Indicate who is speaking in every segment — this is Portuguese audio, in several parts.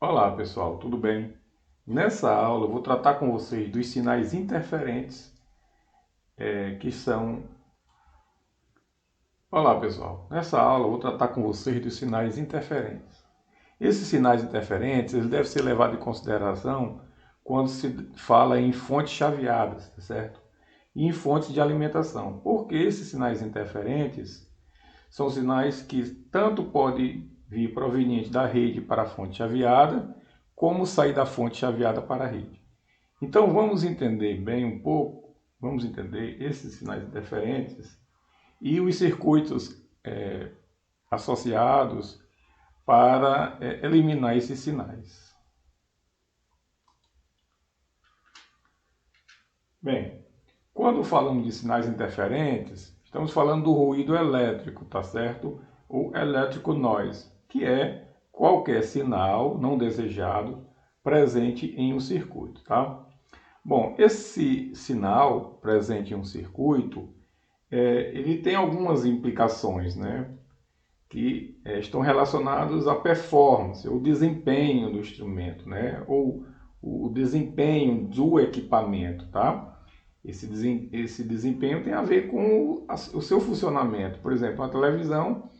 Speaker 1: Olá pessoal, tudo bem? Nessa aula eu vou tratar com vocês dos sinais interferentes que são... Olá pessoal, nessa aula eu vou tratar com vocês dos sinais interferentes. Esses sinais interferentes eles devem ser levados em consideração quando se fala em fontes chaveadas, tá certo? E em fontes de alimentação, porque esses sinais interferentes são sinais que tanto podem vir provenientes da rede para a fonte chaveada, como sair da fonte chaveada para a rede. Então vamos entender bem um pouco, vamos entender esses sinais interferentes e os circuitos associados para eliminar esses sinais. Bem, quando falamos de sinais interferentes, estamos falando do ruído elétrico, tá certo? O elétrico noise, que é qualquer sinal não desejado presente em um circuito, tá? Bom, esse sinal presente em um circuito, ele tem algumas implicações, né? Que estão relacionadas à performance, o desempenho do instrumento, né? Ou o desempenho do equipamento, tá? Esse desempenho tem a ver com o seu funcionamento. Por exemplo, a televisão,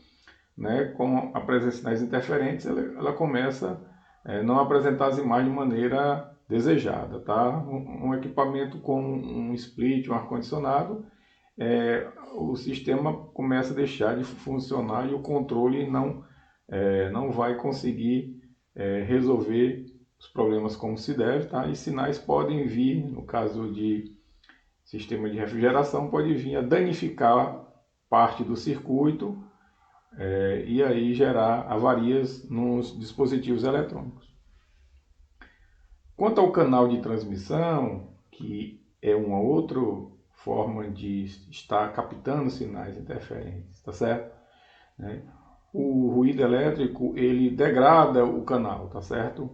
Speaker 1: né, com a presença de sinais interferentes, ela começa a não apresentar as imagens de maneira desejada. Tá? Um equipamento com um split, um ar-condicionado, o sistema começa a deixar de funcionar e o controle não vai conseguir resolver os problemas como se deve. Tá? E sinais podem vir, no caso de sistema de refrigeração, pode vir a danificar parte do circuito e aí gerar avarias nos dispositivos eletrônicos. Quanto ao canal de transmissão, que é uma outra forma de estar captando sinais interferentes, tá certo? O ruído elétrico, ele degrada o canal, tá certo?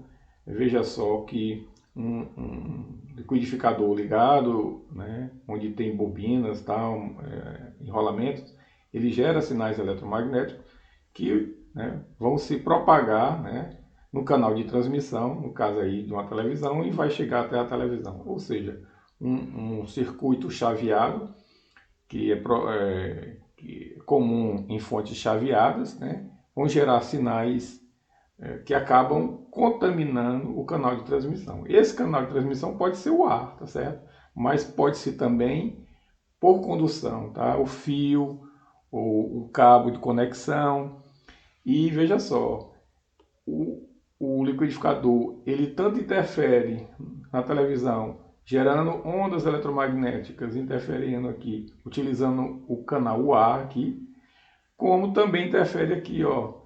Speaker 1: Veja só que um liquidificador ligado, né, onde tem bobinas, tal, enrolamentos, ele gera sinais eletromagnéticos que, né, vão se propagar, né, no canal de transmissão, no caso aí de uma televisão, e vai chegar até a televisão. Ou seja, um circuito chaveado que que é comum em fontes chaveadas, né, vão gerar sinais que acabam contaminando o canal de transmissão. Esse canal de transmissão pode ser o ar, tá certo? Mas pode ser também por condução, tá? O fio, ou o cabo de conexão. E veja só, o liquidificador, ele tanto interfere na televisão, gerando ondas eletromagnéticas, interferindo aqui, utilizando o canal ar aqui, como também interfere aqui, ó,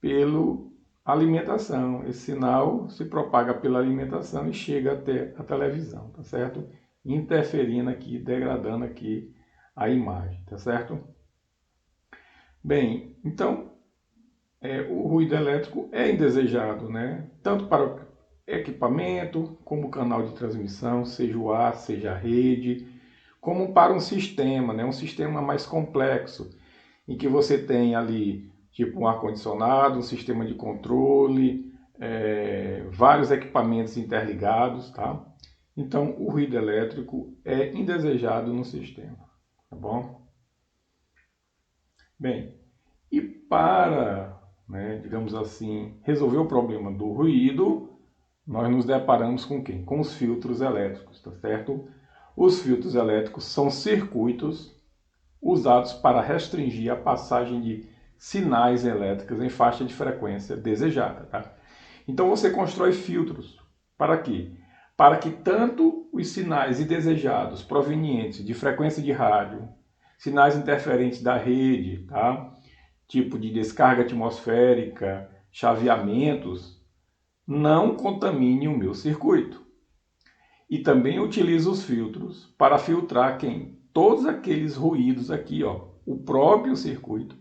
Speaker 1: pelo alimentação. Esse sinal se propaga pela alimentação e chega até a televisão, tá certo? Interferindo aqui, degradando aqui a imagem, tá certo? Bem, então o ruído elétrico é indesejado, né? Tanto para o equipamento, como o canal de transmissão, seja o ar, seja a rede, como para um sistema, né? Um sistema mais complexo, em que você tem ali tipo um ar-condicionado, um sistema de controle, vários equipamentos interligados, tá? Então, o ruído elétrico é indesejado no sistema, tá bom? Bem, e para, né, digamos assim, resolver o problema do ruído, nós nos deparamos com quem? Com os filtros elétricos, tá certo? Os filtros elétricos são circuitos usados para restringir a passagem de sinais elétricos em faixa de frequência desejada. Tá? Então você constrói filtros. Para quê? Para que tanto os sinais indesejados provenientes de frequência de rádio, sinais interferentes da rede, tá? Tipo de descarga atmosférica, chaveamentos, não contaminem o meu circuito. E também utilizo os filtros para filtrar quem? Todos aqueles ruídos aqui, ó. O próprio circuito,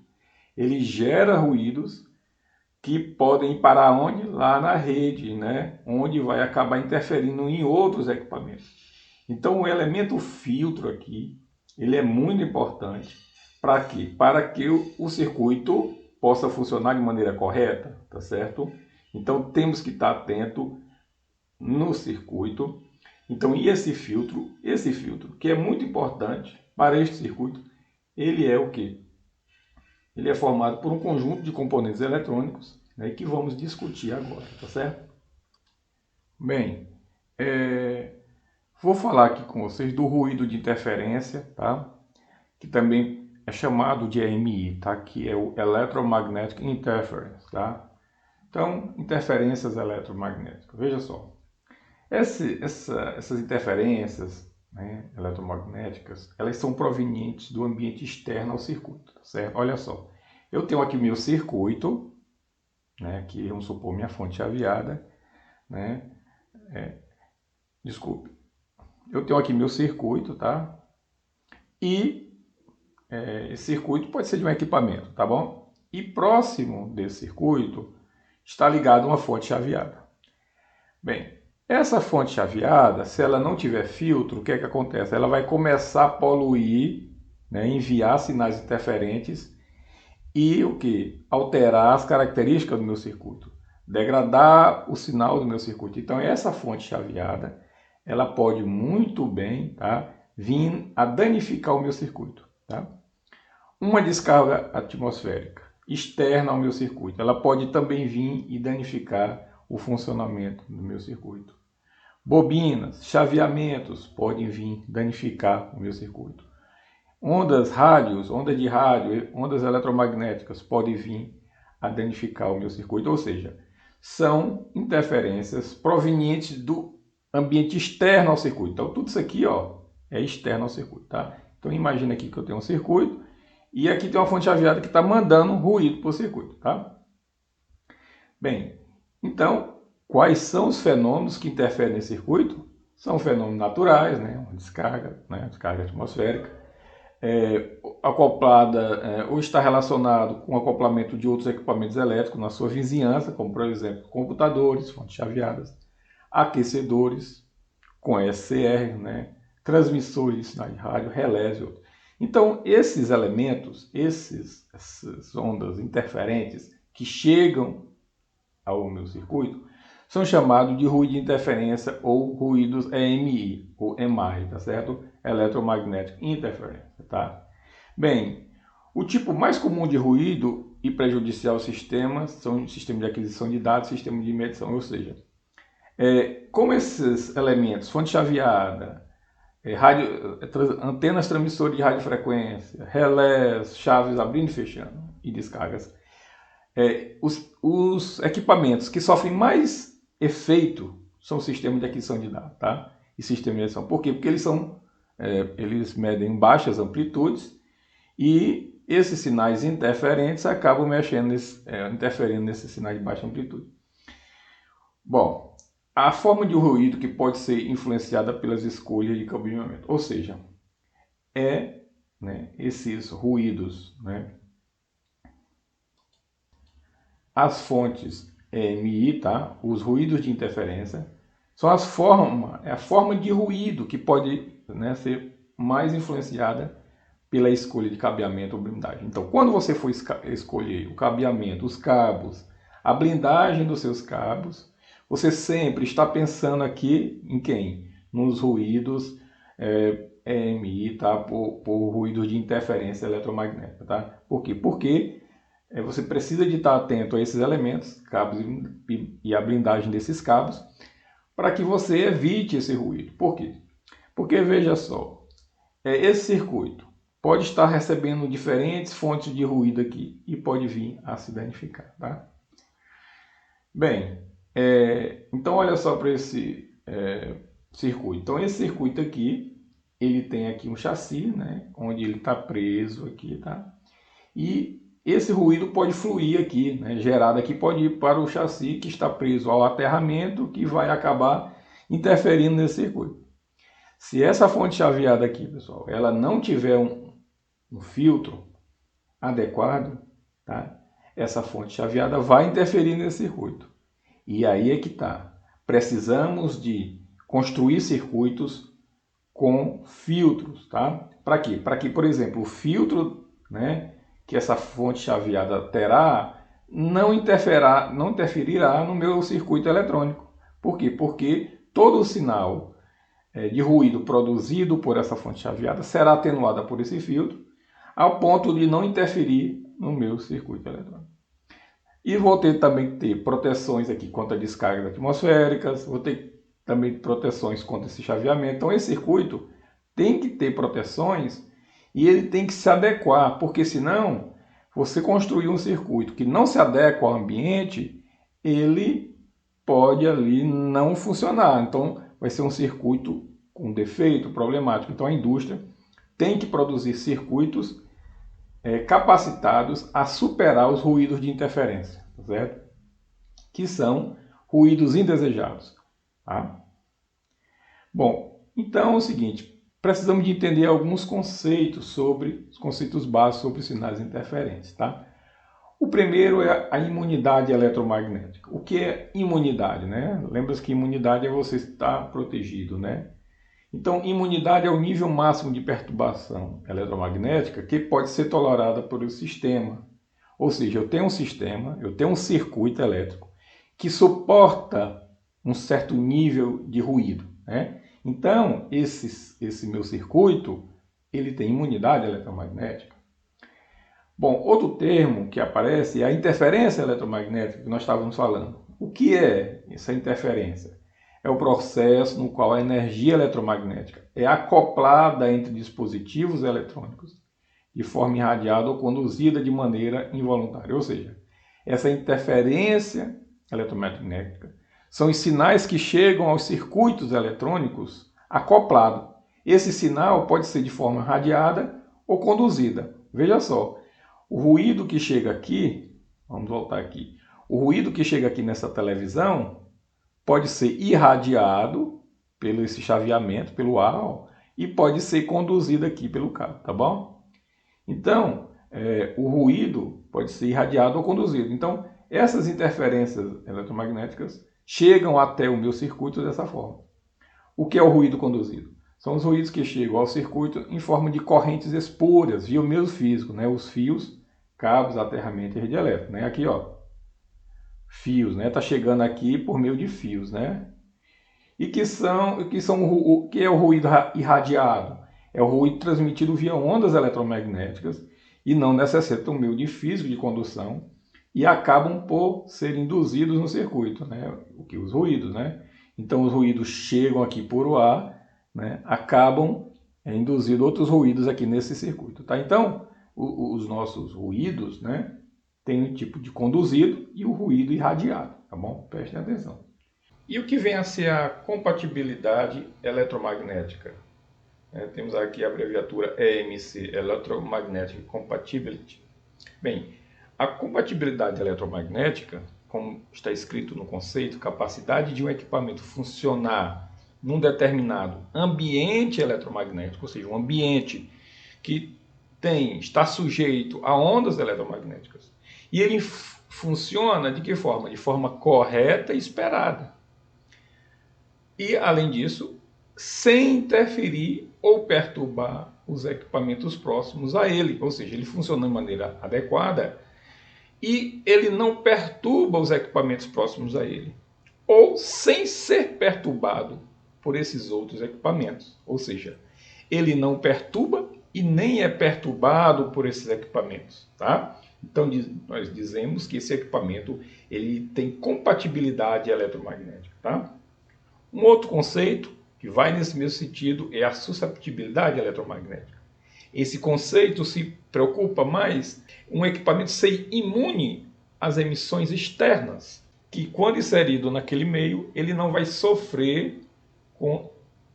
Speaker 1: ele gera ruídos que podem ir para onde? Lá na rede, né? Onde vai acabar interferindo em outros equipamentos. Então o elemento filtro aqui, ele é muito importante. Para quê? Para que o circuito possa funcionar de maneira correta, tá certo? Então temos que estar atento no circuito. Então, e esse filtro, que é muito importante para este circuito, ele é o quê? Ele é formado por um conjunto de componentes eletrônicos, né, que vamos discutir agora, tá certo? Bem, vou falar aqui com vocês do ruído de interferência, tá? Que também é chamado de EMI, tá? Que é o Electromagnetic Interference, tá? Então, interferências eletromagnéticas. Veja só, essas interferências, né, eletromagnéticas, elas são provenientes do ambiente externo ao circuito, tá certo? Olha só, eu tenho aqui meu circuito, né, que vamos supor minha fonte chaveada, né? Desculpe, eu tenho aqui meu circuito, tá? E esse circuito pode ser de um equipamento, tá bom? E próximo desse circuito está ligado uma fonte chaveada. Bem, essa fonte chaveada, se ela não tiver filtro, o que é que acontece? Ela vai começar a poluir, né, enviar sinais interferentes e o que? Alterar as características do meu circuito, degradar o sinal do meu circuito. Então essa fonte chaveada, ela pode muito bem, tá, vir a danificar o meu circuito, tá? Uma descarga atmosférica externa ao meu circuito, ela pode também vir e danificar o funcionamento do meu circuito. Bobinas, chaveamentos podem vir danificar o meu circuito. Ondas de rádio, ondas eletromagnéticas podem vir a danificar o meu circuito, ou seja, são interferências provenientes do ambiente externo ao circuito. Então tudo isso aqui, ó, é externo ao circuito, tá? Então imagina aqui que eu tenho um circuito e aqui tem uma fonte chaveada que está mandando ruído para o circuito, tá? Bem, então, quais são os fenômenos que interferem nesse circuito? São fenômenos naturais, né? Uma descarga, né? Descarga atmosférica, acoplada ou está relacionado com o acoplamento de outros equipamentos elétricos na sua vizinhança, como por exemplo computadores, fontes chaveadas, aquecedores com SCR, né? Transmissores de sinais de rádio, relés e outros. Então, esses elementos, essas ondas interferentes que chegam ao meu circuito, são chamados de ruído de interferência ou ruídos EMI, ou EMI, tá certo? Electromagnetic Interference, tá? Bem, o tipo mais comum de ruído e prejudicial aos sistemas são sistemas de aquisição de dados, sistemas de medição, ou seja, como esses elementos, fonte chaveada, antenas transmissoras de radiofrequência, relés, chaves abrindo e fechando e descargas, os equipamentos que sofrem mais efeito são os sistemas de aquisição de dados, tá? E sistemas de edição. Por quê? Porque eles medem baixas amplitudes e esses sinais interferentes acabam interferindo nesses sinais de baixa amplitude. Bom, a forma de ruído que pode ser influenciada pelas escolhas de cabeamento, ou seja, esses ruídos, né? As fontes EMI, tá? Os ruídos de interferência, são a forma de ruído que pode, né, ser mais influenciada pela escolha de cabeamento ou blindagem. Então, quando você for escolher o cabeamento, os cabos, a blindagem dos seus cabos, você sempre está pensando aqui em quem? Nos ruídos EMI, tá? Por ruídos de interferência eletromagnética, tá? Por quê? Porque você precisa de estar atento a esses elementos, cabos e a blindagem desses cabos, para que você evite esse ruído. Por quê? Porque, veja só, esse circuito pode estar recebendo diferentes fontes de ruído aqui e pode vir a se danificar, tá? Bem, então olha só para esse circuito. Então esse circuito aqui, ele tem aqui um chassi, né, onde ele está preso aqui, tá? E esse ruído pode fluir aqui, né, gerado aqui, pode ir para o chassi que está preso ao aterramento, que vai acabar interferindo nesse circuito. Se essa fonte chaveada aqui, pessoal, ela não tiver um filtro adequado, tá? Essa fonte chaveada vai interferir nesse circuito. E aí é que está. Precisamos de construir circuitos com filtros, tá? Para quê? Para que, por exemplo, o filtro, né, que essa fonte chaveada terá não interferirá no meu circuito eletrônico. Por quê? Porque todo o sinal de ruído produzido por essa fonte chaveada será atenuada por esse filtro, ao ponto de não interferir no meu circuito eletrônico. E vou ter também que ter proteções aqui contra descargas atmosféricas, vou ter também proteções contra esse chaveamento. Então esse circuito tem que ter proteções e ele tem que se adequar, porque senão você construir um circuito que não se adequa ao ambiente, ele pode ali não funcionar. Então vai ser um circuito com defeito, problemático. Então a indústria tem que produzir circuitos capacitados a superar os ruídos de interferência, certo? Que são ruídos indesejados. Tá? Bom, então é o seguinte, precisamos de entender alguns conceitos sobre os conceitos básicos sobre sinais interferentes. Tá? O primeiro é a imunidade eletromagnética. O que é imunidade? Né? Lembra-se que imunidade é você estar protegido, né? Então, imunidade é o nível máximo de perturbação eletromagnética que pode ser tolerada por um sistema. Ou seja, eu tenho um sistema, eu tenho um circuito elétrico que suporta um certo nível de ruído, né? Então, esse meu circuito, ele tem imunidade eletromagnética. Bom, outro termo que aparece é a interferência eletromagnética que nós estávamos falando. O que é essa interferência? É o processo no qual a energia eletromagnética é acoplada entre dispositivos eletrônicos de forma irradiada ou conduzida de maneira involuntária. Ou seja, essa interferência eletromagnética são os sinais que chegam aos circuitos eletrônicos acoplados. Esse sinal pode ser de forma irradiada ou conduzida. Veja só, o ruído que chega aqui, vamos voltar aqui, o ruído que chega aqui nessa televisão pode ser irradiado pelo esse chaveamento, pelo ar, e pode ser conduzido aqui pelo cabo, tá bom? Então, o ruído pode ser irradiado ou conduzido. Então, essas interferências eletromagnéticas chegam até o meu circuito dessa forma. O que é o ruído conduzido? São os ruídos que chegam ao circuito em forma de correntes espúrias, via o meio físico, né? Os fios, cabos, aterramento e rede elétrica, né? Aqui, ó. Fios, né? Tá chegando aqui por meio de fios, né? E que é o ruído irradiado? É o ruído transmitido via ondas eletromagnéticas e não necessita um meio de físico de condução e acabam por ser induzidos no circuito, né? O que os ruídos, né? Então os ruídos chegam aqui por o ar, né? Acabam induzindo outros ruídos aqui nesse circuito, tá? Então os nossos ruídos, né? Tem um tipo de conduzido e o ruído irradiado, tá bom? Prestem atenção. E o que vem a ser a compatibilidade eletromagnética? Temos aqui a abreviatura EMC, Electromagnetic Compatibility. Bem, a compatibilidade eletromagnética, como está escrito no conceito, capacidade de um equipamento funcionar num determinado ambiente eletromagnético, ou seja, um ambiente que está sujeito a ondas eletromagnéticas. E ele funciona de que forma? De forma correta e esperada. E, além disso, sem interferir ou perturbar os equipamentos próximos a ele. Ou seja, ele funciona de maneira adequada e ele não perturba os equipamentos próximos a ele. Ou sem ser perturbado por esses outros equipamentos. Ou seja, ele não perturba e nem é perturbado por esses equipamentos, tá? Então nós dizemos que esse equipamento ele tem compatibilidade eletromagnética, tá? Um outro conceito que vai nesse mesmo sentido é a susceptibilidade eletromagnética. Esse conceito se preocupa mais um equipamento ser imune às emissões externas, que quando inserido naquele meio, ele não vai sofrer com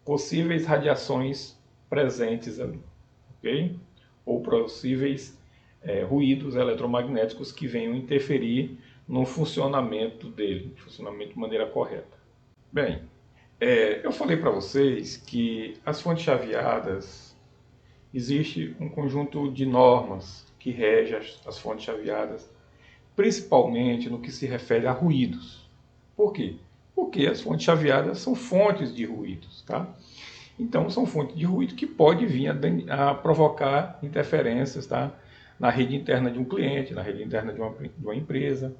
Speaker 1: possíveis radiações presentes ali, ok? Ou possíveis ruídos eletromagnéticos que venham interferir no funcionamento dele, funcionamento de maneira correta. Bem, eu falei para vocês que as fontes chaveadas, existe um conjunto de normas que rege as fontes chaveadas, principalmente no que se refere a ruídos. Por quê? Porque as fontes chaveadas são fontes de ruídos, tá? Então, são fontes de ruído que pode vir a provocar interferências, tá? na rede interna de um cliente, na rede interna de uma empresa.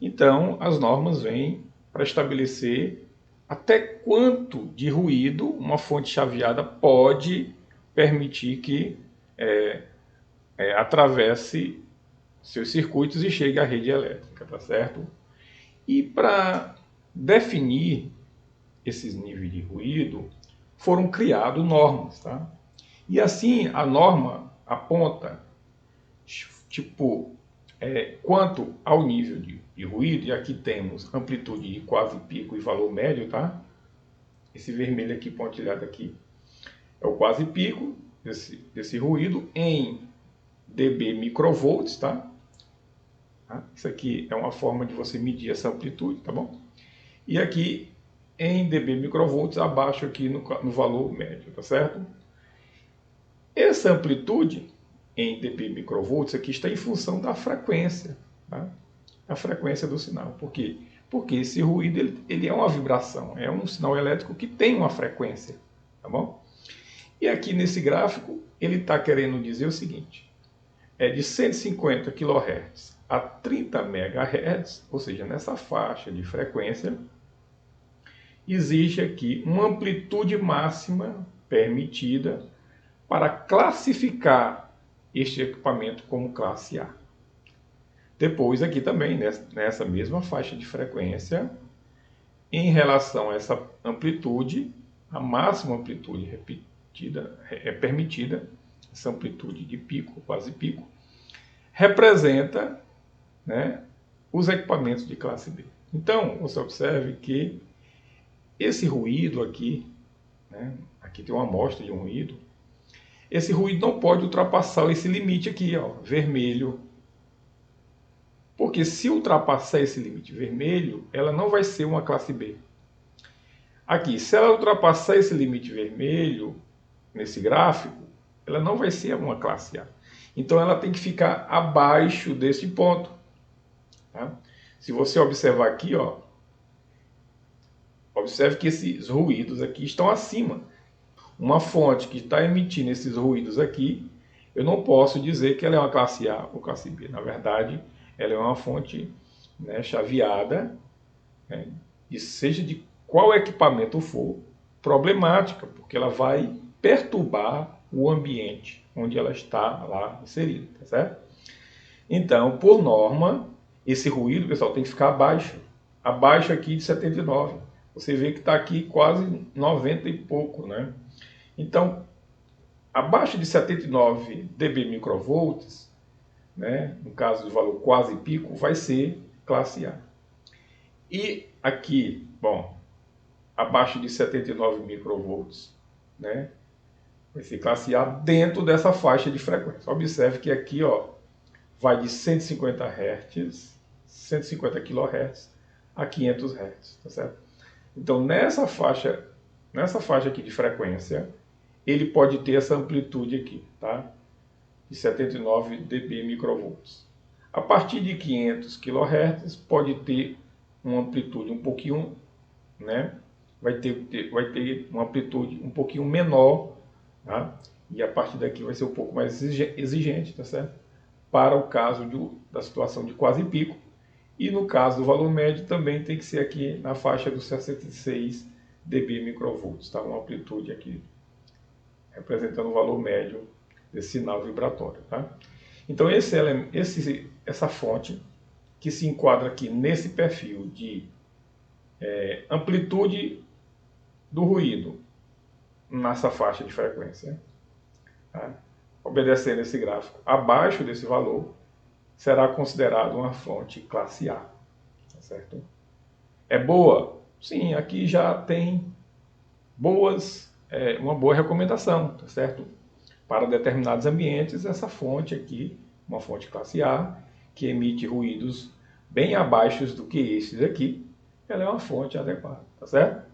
Speaker 1: Então, as normas vêm para estabelecer até quanto de ruído uma fonte chaveada pode permitir que atravesse seus circuitos e chegue à rede elétrica, tá certo? E para definir esses níveis de ruído, foram criadas normas, tá? E assim, a norma aponta, tipo, quanto ao nível de ruído, e aqui temos amplitude de quase pico e valor médio, tá? Esse vermelho aqui pontilhado aqui é o quase pico desse ruído em dB microvolts, tá? Isso aqui é uma forma de você medir essa amplitude, tá bom? E aqui em dB microvolts abaixo aqui no valor médio, tá certo? Essa amplitude em dB microvolts aqui está em função da frequência, tá? A frequência do sinal. Por quê? Porque esse ruído ele é uma vibração, é um sinal elétrico que tem uma frequência, tá bom? E aqui nesse gráfico ele está querendo dizer o seguinte: é de 150 kHz a 30 MHz, ou seja, nessa faixa de frequência, existe aqui uma amplitude máxima permitida para classificar este equipamento como classe A. Depois aqui também, nessa mesma faixa de frequência, em relação a essa amplitude, a máxima amplitude repetida, permitida, essa amplitude de pico, quase pico, representa, né, os equipamentos de classe B. Então, você observe que esse ruído aqui, né, aqui tem uma amostra de um ruído, esse ruído não pode ultrapassar esse limite aqui, ó, vermelho. Porque se ultrapassar esse limite vermelho, ela não vai ser uma classe B. Aqui, se ela ultrapassar esse limite vermelho, nesse gráfico, ela não vai ser uma classe A. Então ela tem que ficar abaixo desse ponto. Tá? Se você observar aqui, ó, observe que esses ruídos aqui estão acima. Uma fonte que está emitindo esses ruídos aqui, eu não posso dizer que ela é uma classe A ou classe B. Na verdade, ela é uma fonte, né, chaveada, né, e seja de qual equipamento for, problemática, porque ela vai perturbar o ambiente onde ela está lá inserida, tá certo? Então, por norma, esse ruído, pessoal, tem que ficar abaixo aqui de 79. Você vê que está aqui quase 90 e pouco, né? Então, abaixo de 79 dB microvolts, né, no caso do valor quase pico, vai ser classe A. E aqui, bom, abaixo de 79 microvolts, né, vai ser classe A dentro dessa faixa de frequência. Observe que aqui, ó, vai de 150 Hz, 150 kHz a 500 Hz, tá certo? Então, nessa faixa aqui de frequência, ele pode ter essa amplitude aqui, tá? De 79 dB microvolts. A partir de 500 kHz pode ter uma amplitude um pouquinho, né? Vai ter uma amplitude um pouquinho menor, tá? E a partir daqui vai ser um pouco mais exigente, tá certo? Para o caso da situação de quase pico. E no caso do valor médio também tem que ser aqui na faixa dos 66 dB microvolts, tá? Uma amplitude aqui representando o valor médio desse sinal vibratório, tá? Então essa fonte que se enquadra aqui nesse perfil de amplitude do ruído nessa faixa de frequência, tá? Obedecendo esse gráfico, abaixo desse valor será considerado uma fonte classe A, tá certo? É boa? Sim, aqui já tem uma boa recomendação, tá certo? Para determinados ambientes, essa fonte aqui, uma fonte classe A, que emite ruídos bem abaixo do que esses aqui, ela é uma fonte adequada, tá certo?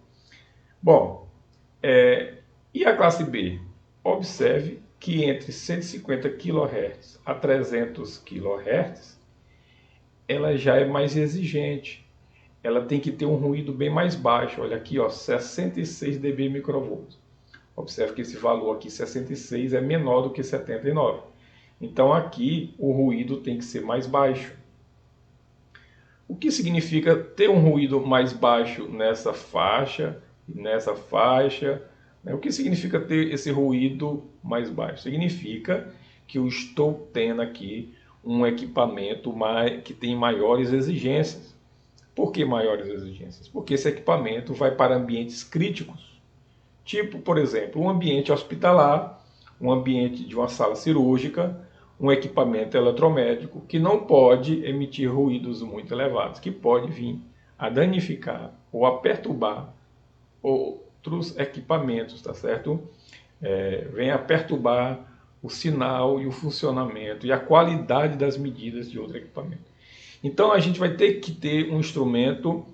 Speaker 1: Bom, e a classe B? Observe que entre 150 kHz a 300 kHz, ela já é mais exigente. Ela tem que ter um ruído bem mais baixo. Olha aqui, ó, 66 dB microvolts. Observe que esse valor aqui, 66, é menor do que 79. Então aqui o ruído tem que ser mais baixo. O que significa ter um ruído mais baixo nessa faixa e nessa faixa? O que significa ter esse ruído mais baixo? Significa que eu estou tendo aqui um equipamento que tem maiores exigências. Por que maiores exigências? Porque esse equipamento vai para ambientes críticos. Tipo, por exemplo, um ambiente hospitalar, um ambiente de uma sala cirúrgica, um equipamento eletromédico que não pode emitir ruídos muito elevados, que pode vir a danificar ou a perturbar outros equipamentos, tá certo? Vem a perturbar o sinal e o funcionamento e a qualidade das medidas de outro equipamento. Então a gente vai ter que ter um instrumento,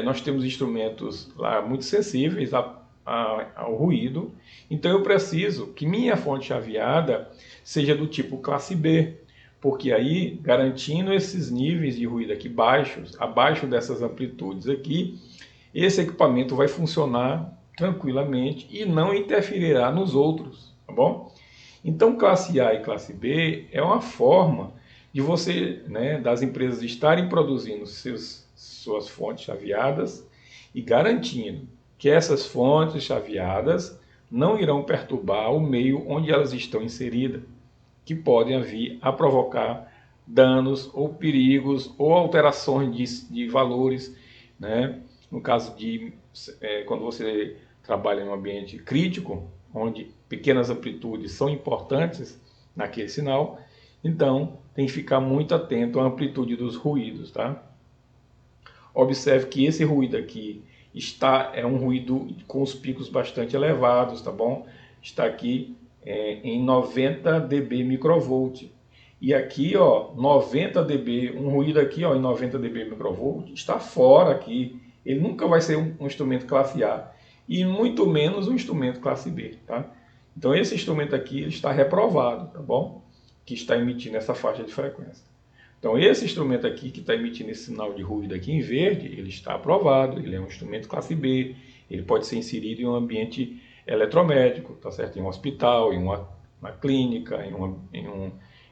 Speaker 1: nós temos instrumentos lá muito sensíveis ao ruído, então eu preciso que minha fonte chaveada seja do tipo classe B, porque aí, garantindo esses níveis de ruído aqui baixos, abaixo dessas amplitudes aqui, esse equipamento vai funcionar tranquilamente e não interferirá nos outros, tá bom? Então, classe A e classe B é uma forma de você, das empresas estarem produzindo suas fontes chaveadas e garantindo que essas fontes chaveadas não irão perturbar o meio onde elas estão inseridas, que podem vir a provocar danos ou perigos ou alterações de valores, no caso de quando você trabalha em um ambiente crítico, onde pequenas amplitudes são importantes naquele sinal, então tem que ficar muito atento à amplitude dos ruídos, tá? Observe que esse ruído aqui é um ruído com os picos bastante elevados, tá bom? Está aqui em 90 dB microvolt. E aqui, ó, 90 dB, um ruído aqui, ó, em 90 dB microvolt, está fora aqui. Ele nunca vai ser um instrumento classe A e muito menos um instrumento classe B, tá? Então esse instrumento aqui ele está reprovado, tá bom? Que está emitindo essa faixa de frequência. Então esse instrumento aqui que está emitindo esse sinal de ruído aqui em verde, ele está aprovado, ele é um instrumento classe B, ele pode ser inserido em um ambiente eletromédico, tá certo? Em um hospital, em uma clínica, em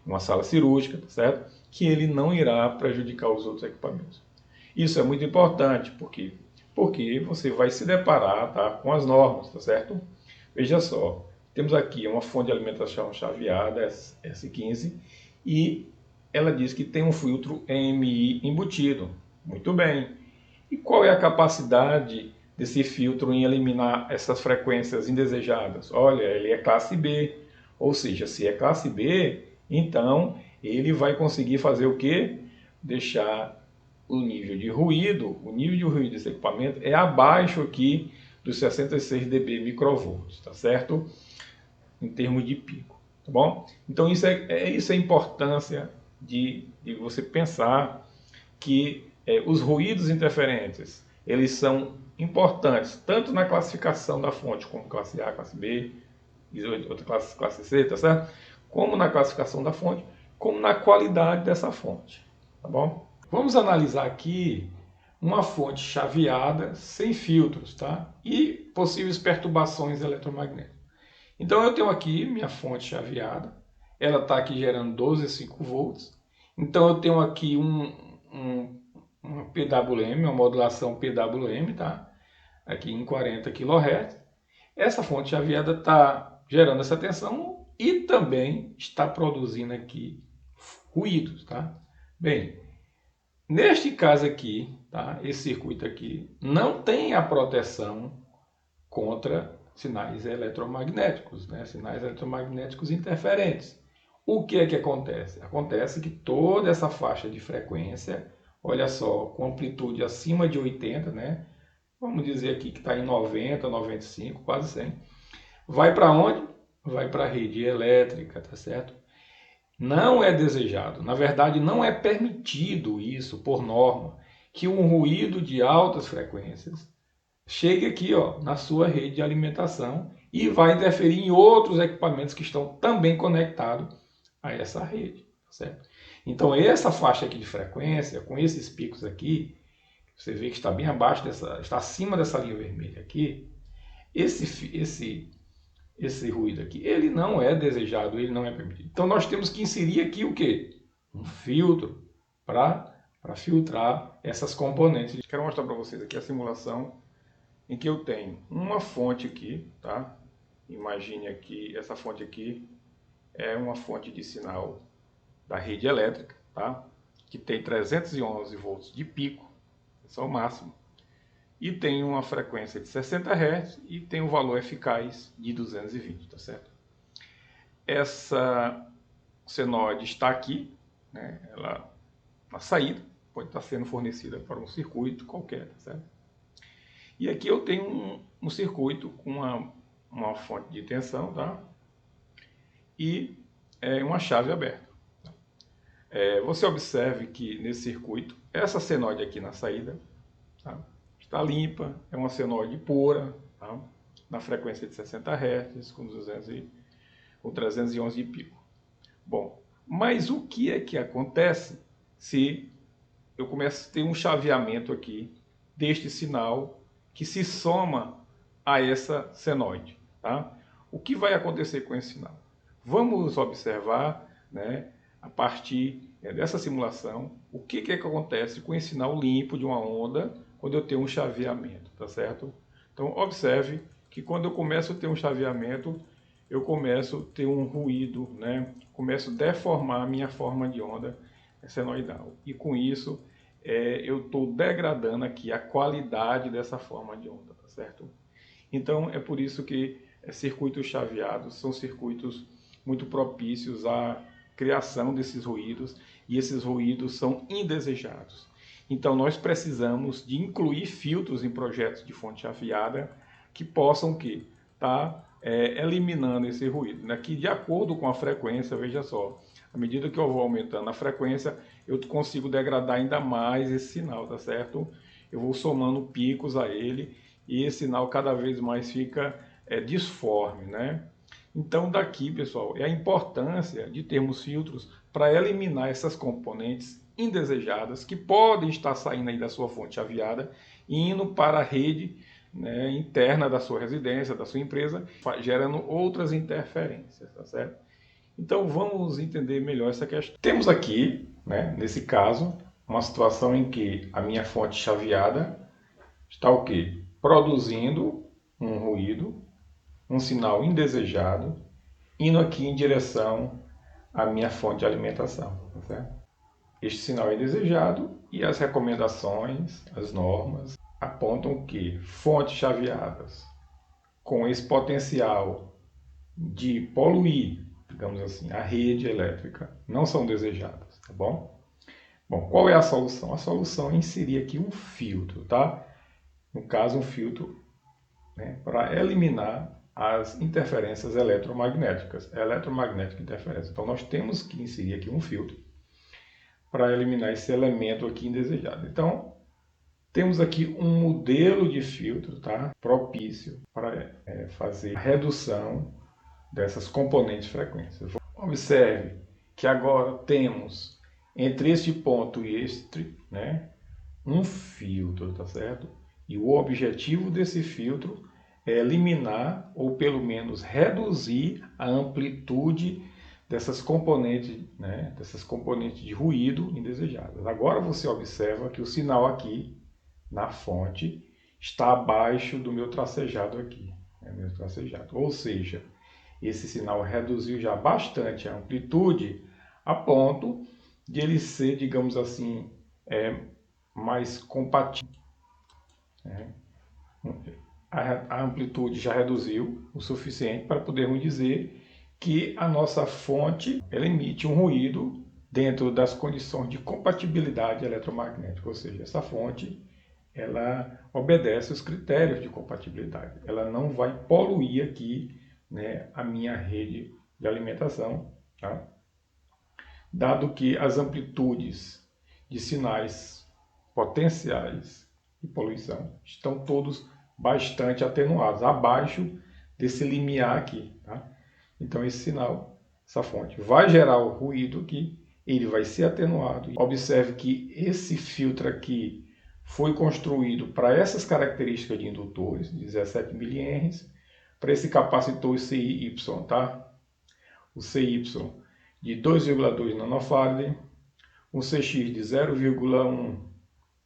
Speaker 1: uma sala cirúrgica, tá certo? Que ele não irá prejudicar os outros equipamentos. Isso é muito importante, porque você vai se deparar, tá, com as normas, tá certo? Veja só, temos aqui uma fonte de alimentação chaveada, S15, e ela diz que tem um filtro EMI embutido. Muito bem. E qual é a capacidade desse filtro em eliminar essas frequências indesejadas? Olha, ele é classe B. Ou seja, se é classe B, então ele vai conseguir fazer o quê? Deixar o nível de ruído desse equipamento é abaixo aqui dos 66 dB microvolts, tá certo? Em termos de pico, tá bom? Então isso é a importância de você pensar que os ruídos interferentes, eles são importantes, tanto na classificação da fonte, como classe A, classe B, e outra classe C, tá certo? Como na classificação da fonte, como na qualidade dessa fonte, tá bom? Vamos analisar aqui uma fonte chaveada sem filtros, tá? E possíveis perturbações eletromagnéticas. Então eu tenho aqui minha fonte chaveada, ela está aqui gerando 12,5 volts. Então eu tenho aqui uma PWM, uma modulação PWM, tá? Aqui em 40 kHz. Essa fonte chaveada está gerando essa tensão e também está produzindo aqui ruídos, tá? Bem, neste caso aqui, tá? Esse circuito aqui não tem a proteção contra sinais eletromagnéticos, sinais eletromagnéticos interferentes. O que é que acontece? Acontece que toda essa faixa de frequência, olha só, com amplitude acima de 80, vamos dizer aqui que está em 90, 95, quase 100, vai para onde? Vai para a rede elétrica, tá certo? Não é desejado, na verdade não é permitido isso por norma, que um ruído de altas frequências chegue aqui, ó, na sua rede de alimentação e vai interferir em outros equipamentos que estão também conectados a essa rede, certo? Então essa faixa aqui de frequência, com esses picos aqui, você vê que está bem abaixo está acima dessa linha vermelha aqui, esse ruído aqui, ele não é desejado, ele não é permitido. Então nós temos que inserir aqui o quê? Um filtro para filtrar essas componentes. Quero mostrar para vocês aqui a simulação em que eu tenho uma fonte aqui, tá? Imagine aqui, essa fonte aqui é uma fonte de sinal da rede elétrica, tá? Que tem 311 volts de pico, esse é o máximo, e tem uma frequência de 60 Hz e tem um valor eficaz de 220, tá certo? Essa senoide está aqui, né? Ela na saída pode estar sendo fornecida para um circuito qualquer, tá certo? E aqui eu tenho um circuito com uma fonte de tensão, tá? E uma chave aberta. Você observe que nesse circuito, essa senoide aqui na saída, tá? Está limpa, é uma senoide pura, tá? Na frequência de 60 Hz, com 311 de pico. Bom, mas o que é que acontece se eu começo a ter um chaveamento aqui deste sinal que se soma a essa senoide, tá? O que vai acontecer com esse sinal? Vamos observar, né, a partir dessa simulação, o que é que acontece com esse sinal limpo de uma onda quando eu tenho um chaveamento, tá certo? Então, observe que quando eu começo a ter um chaveamento, eu começo a ter um ruído, né? Começo a deformar a minha forma de onda senoidal. E com isso, eu estou degradando aqui a qualidade dessa forma de onda, tá certo? Então, é por isso que circuitos chaveados são circuitos muito propícios à criação desses ruídos, e esses ruídos são indesejados. Então, nós precisamos de incluir filtros em projetos de fonte chaveada que possam estar eliminando esse ruído, né? Que de acordo com a frequência, veja só, à medida que eu vou aumentando a frequência, eu consigo degradar ainda mais esse sinal, tá certo? Eu vou somando picos a ele e esse sinal cada vez mais fica disforme, né? Então daqui, pessoal, é a importância de termos filtros para eliminar essas componentes indesejadas que podem estar saindo aí da sua fonte chaveada e indo para a rede, né, interna da sua residência, da sua empresa, gerando outras interferências, tá certo? Então vamos entender melhor essa questão. Temos aqui, né, nesse caso, uma situação em que a minha fonte chaveada está o quê? Produzindo um ruído, um sinal indesejado, indo aqui em direção à minha fonte de alimentação, tá certo? Este sinal é indesejado e as recomendações, as normas, apontam que fontes chaveadas com esse potencial de poluir, digamos assim, a rede elétrica não são desejadas, tá bom? Bom, qual é a solução? A solução é inserir aqui um filtro, tá? No caso, um filtro, né, para eliminar as interferências eletromagnéticas, eletromagnética interferência. Então, nós temos que inserir aqui um filtro para eliminar esse elemento aqui indesejado. Então, temos aqui um modelo de filtro, tá, propício para fazer a redução dessas componentes frequências. Observe que agora temos entre este ponto e este, né, um filtro, tá certo? E o objetivo desse filtro é eliminar ou pelo menos reduzir a amplitude dessas componentes, né, dessas componentes de ruído indesejadas. Agora você observa que o sinal aqui na fonte está abaixo do meu tracejado aqui, né, meu tracejado. Ou seja, esse sinal reduziu já bastante a amplitude a ponto de ele ser, digamos assim, mais compatível, né? A amplitude já reduziu o suficiente para podermos dizer que a nossa fonte ela emite um ruído dentro das condições de compatibilidade eletromagnética, ou seja, essa fonte ela obedece os critérios de compatibilidade, ela não vai poluir aqui, né, a minha rede de alimentação, tá? Dado que as amplitudes de sinais potenciais de poluição estão todos bastante atenuados, abaixo desse limiar aqui, tá? Então esse sinal, essa fonte, vai gerar o ruído aqui, ele vai ser atenuado. Observe que esse filtro aqui foi construído para essas características de indutores, 17 mH, para esse capacitor CY, tá? O CY de 2,2 nanofarad, um CX de 0,1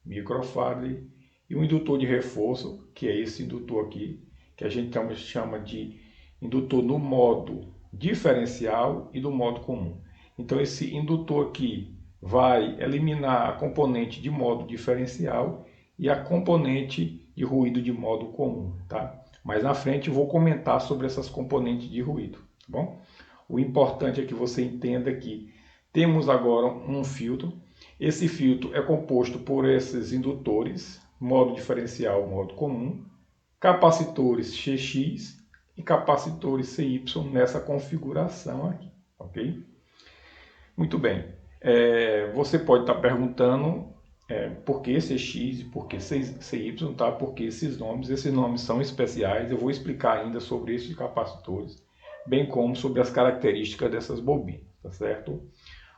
Speaker 1: microfarad e um indutor de reforço, que é esse indutor aqui, que a gente chama de indutor no modo diferencial e do modo comum. Então esse indutor aqui vai eliminar a componente de modo diferencial e a componente de ruído de modo comum, tá? Mas na frente eu vou comentar sobre essas componentes de ruído, tá bom? O importante é que você entenda que temos agora um filtro. Esse filtro é composto por esses indutores, modo diferencial, modo comum, capacitores CX e capacitores CY nessa configuração aqui, ok? Muito bem. Você pode estar perguntando por que CX e por que CY, tá? Porque esses nomes são especiais. Eu vou explicar ainda sobre esses capacitores, bem como sobre as características dessas bobinas, tá certo?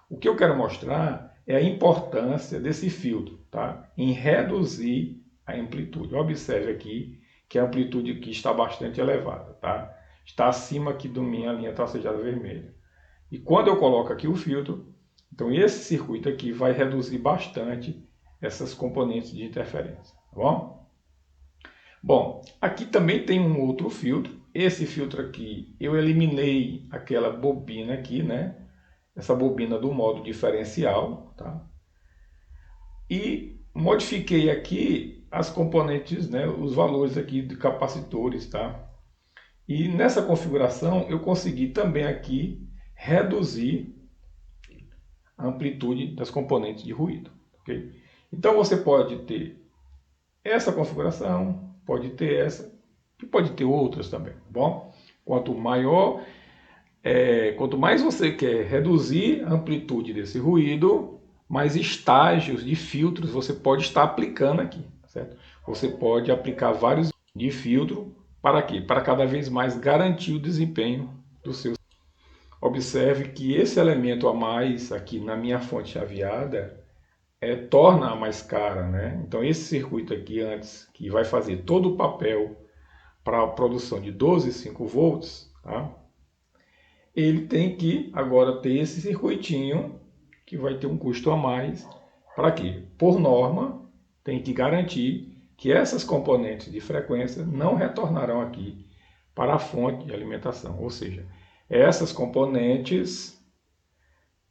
Speaker 1: O que eu quero mostrar é a importância desse filtro, tá? Em reduzir a amplitude. Observe aqui que a amplitude aqui está bastante elevada, tá? Está acima aqui da minha linha tracejada vermelha. E quando eu coloco aqui o filtro, então esse circuito aqui vai reduzir bastante essas componentes de interferência, tá bom? Bom, aqui também tem um outro filtro. Esse filtro aqui, eu eliminei aquela bobina aqui, né? Essa bobina do modo diferencial, tá? E modifiquei aqui as componentes, né? Os valores aqui de capacitores, tá? E nessa configuração eu consegui também aqui reduzir a amplitude das componentes de ruído, ok? Então você pode ter essa configuração, pode ter essa e pode ter outras também, tá bom? Quanto mais você quer reduzir a amplitude desse ruído, mais estágios de filtros você pode estar aplicando aqui, certo? Você pode aplicar vários de filtro para quê? Para cada vez mais garantir o desempenho do seu. Observe que esse elemento a mais aqui na minha fonte chaveada torna-a mais cara, né? Então esse circuito aqui antes, que vai fazer todo o papel para a produção de 12,5 volts, tá? Ele tem que agora ter esse circuitinho que vai ter um custo a mais. Para quê? Por norma, tem que garantir que essas componentes de frequência não retornarão aqui para a fonte de alimentação. Ou seja, essas componentes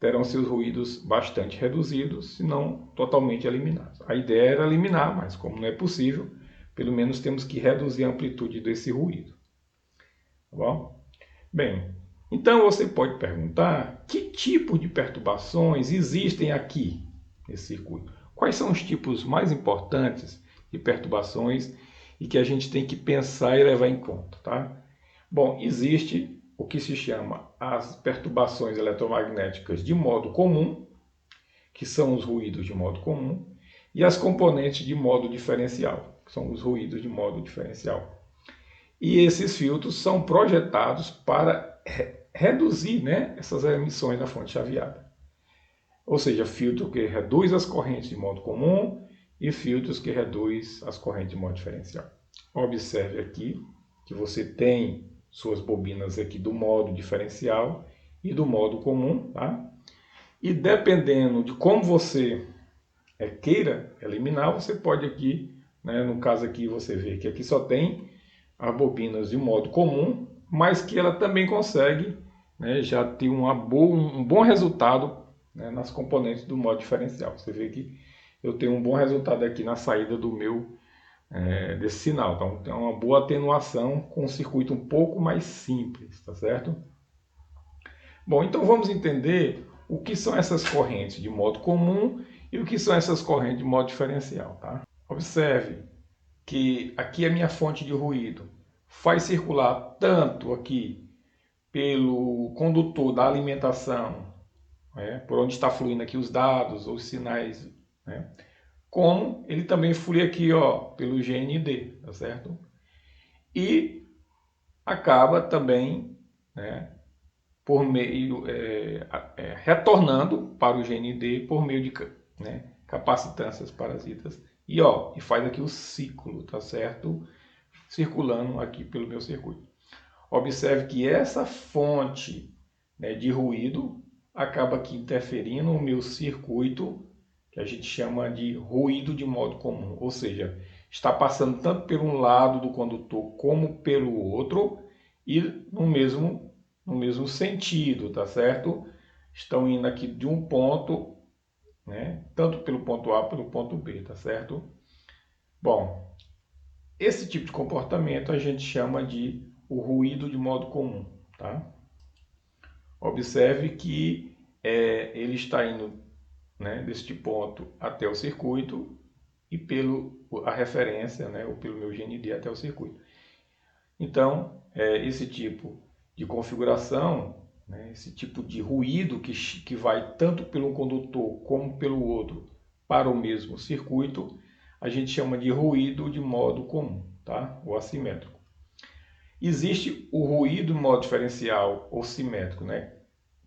Speaker 1: terão seus ruídos bastante reduzidos, se não totalmente eliminados. A ideia era eliminar, mas como não é possível, pelo menos temos que reduzir a amplitude desse ruído. Tá bom? Bem, então você pode perguntar que tipo de perturbações existem aqui nesse circuito. Quais são os tipos mais importantes de perturbações e que a gente tem que pensar e levar em conta, tá? Bom, existe o que se chama as perturbações eletromagnéticas de modo comum, que são os ruídos de modo comum, e as componentes de modo diferencial, que são os ruídos de modo diferencial. E esses filtros são projetados para reduzir, né, essas emissões da fonte chaveada. Ou seja, filtro que reduz as correntes de modo comum e filtros que reduz as correntes de modo diferencial. Observe aqui que você tem suas bobinas aqui do modo diferencial e do modo comum, tá? E dependendo de como você queira eliminar, você pode aqui, né, no caso aqui você vê que aqui só tem as bobinas de modo comum, mas que ela também consegue, né, já ter um bom resultado, né, nas componentes do modo diferencial. Você vê que eu tenho um bom resultado aqui na saída do meu desse sinal. Então tem uma boa atenuação com um circuito um pouco mais simples, tá certo? Bom, então vamos entender o que são essas correntes de modo comum e o que são essas correntes de modo diferencial, tá? Observe que aqui é a minha fonte de ruído. Faz circular tanto aqui pelo condutor da alimentação, né, por onde está fluindo aqui os dados, os sinais, né, como ele também flui aqui, ó, pelo GND, tá certo? E acaba também, né, por meio retornando para o GND por meio de, né, capacitâncias parasitas e ó, e faz aqui o ciclo, tá certo? Circulando aqui pelo meu circuito. observe que essa fonte, né, de ruído acaba aqui interferindo no meu circuito, que a gente chama de ruído de modo comum, ou seja, está passando tanto por um lado do condutor como pelo outro e no mesmo sentido, tá certo? Estão indo aqui de um ponto, né, tanto pelo ponto A pelo ponto B, tá certo? Bom, esse tipo de comportamento a gente chama de o ruído de modo comum, tá? Observe que ele está indo, né, deste ponto até o circuito e a referência, né, ou pelo meu GND até o circuito. Então, esse tipo de configuração, né, esse tipo de ruído que vai tanto pelo condutor como pelo outro para o mesmo circuito, a gente chama de ruído de modo comum, tá? Ou assimétrico. Existe o ruído em modo diferencial ou simétrico, né?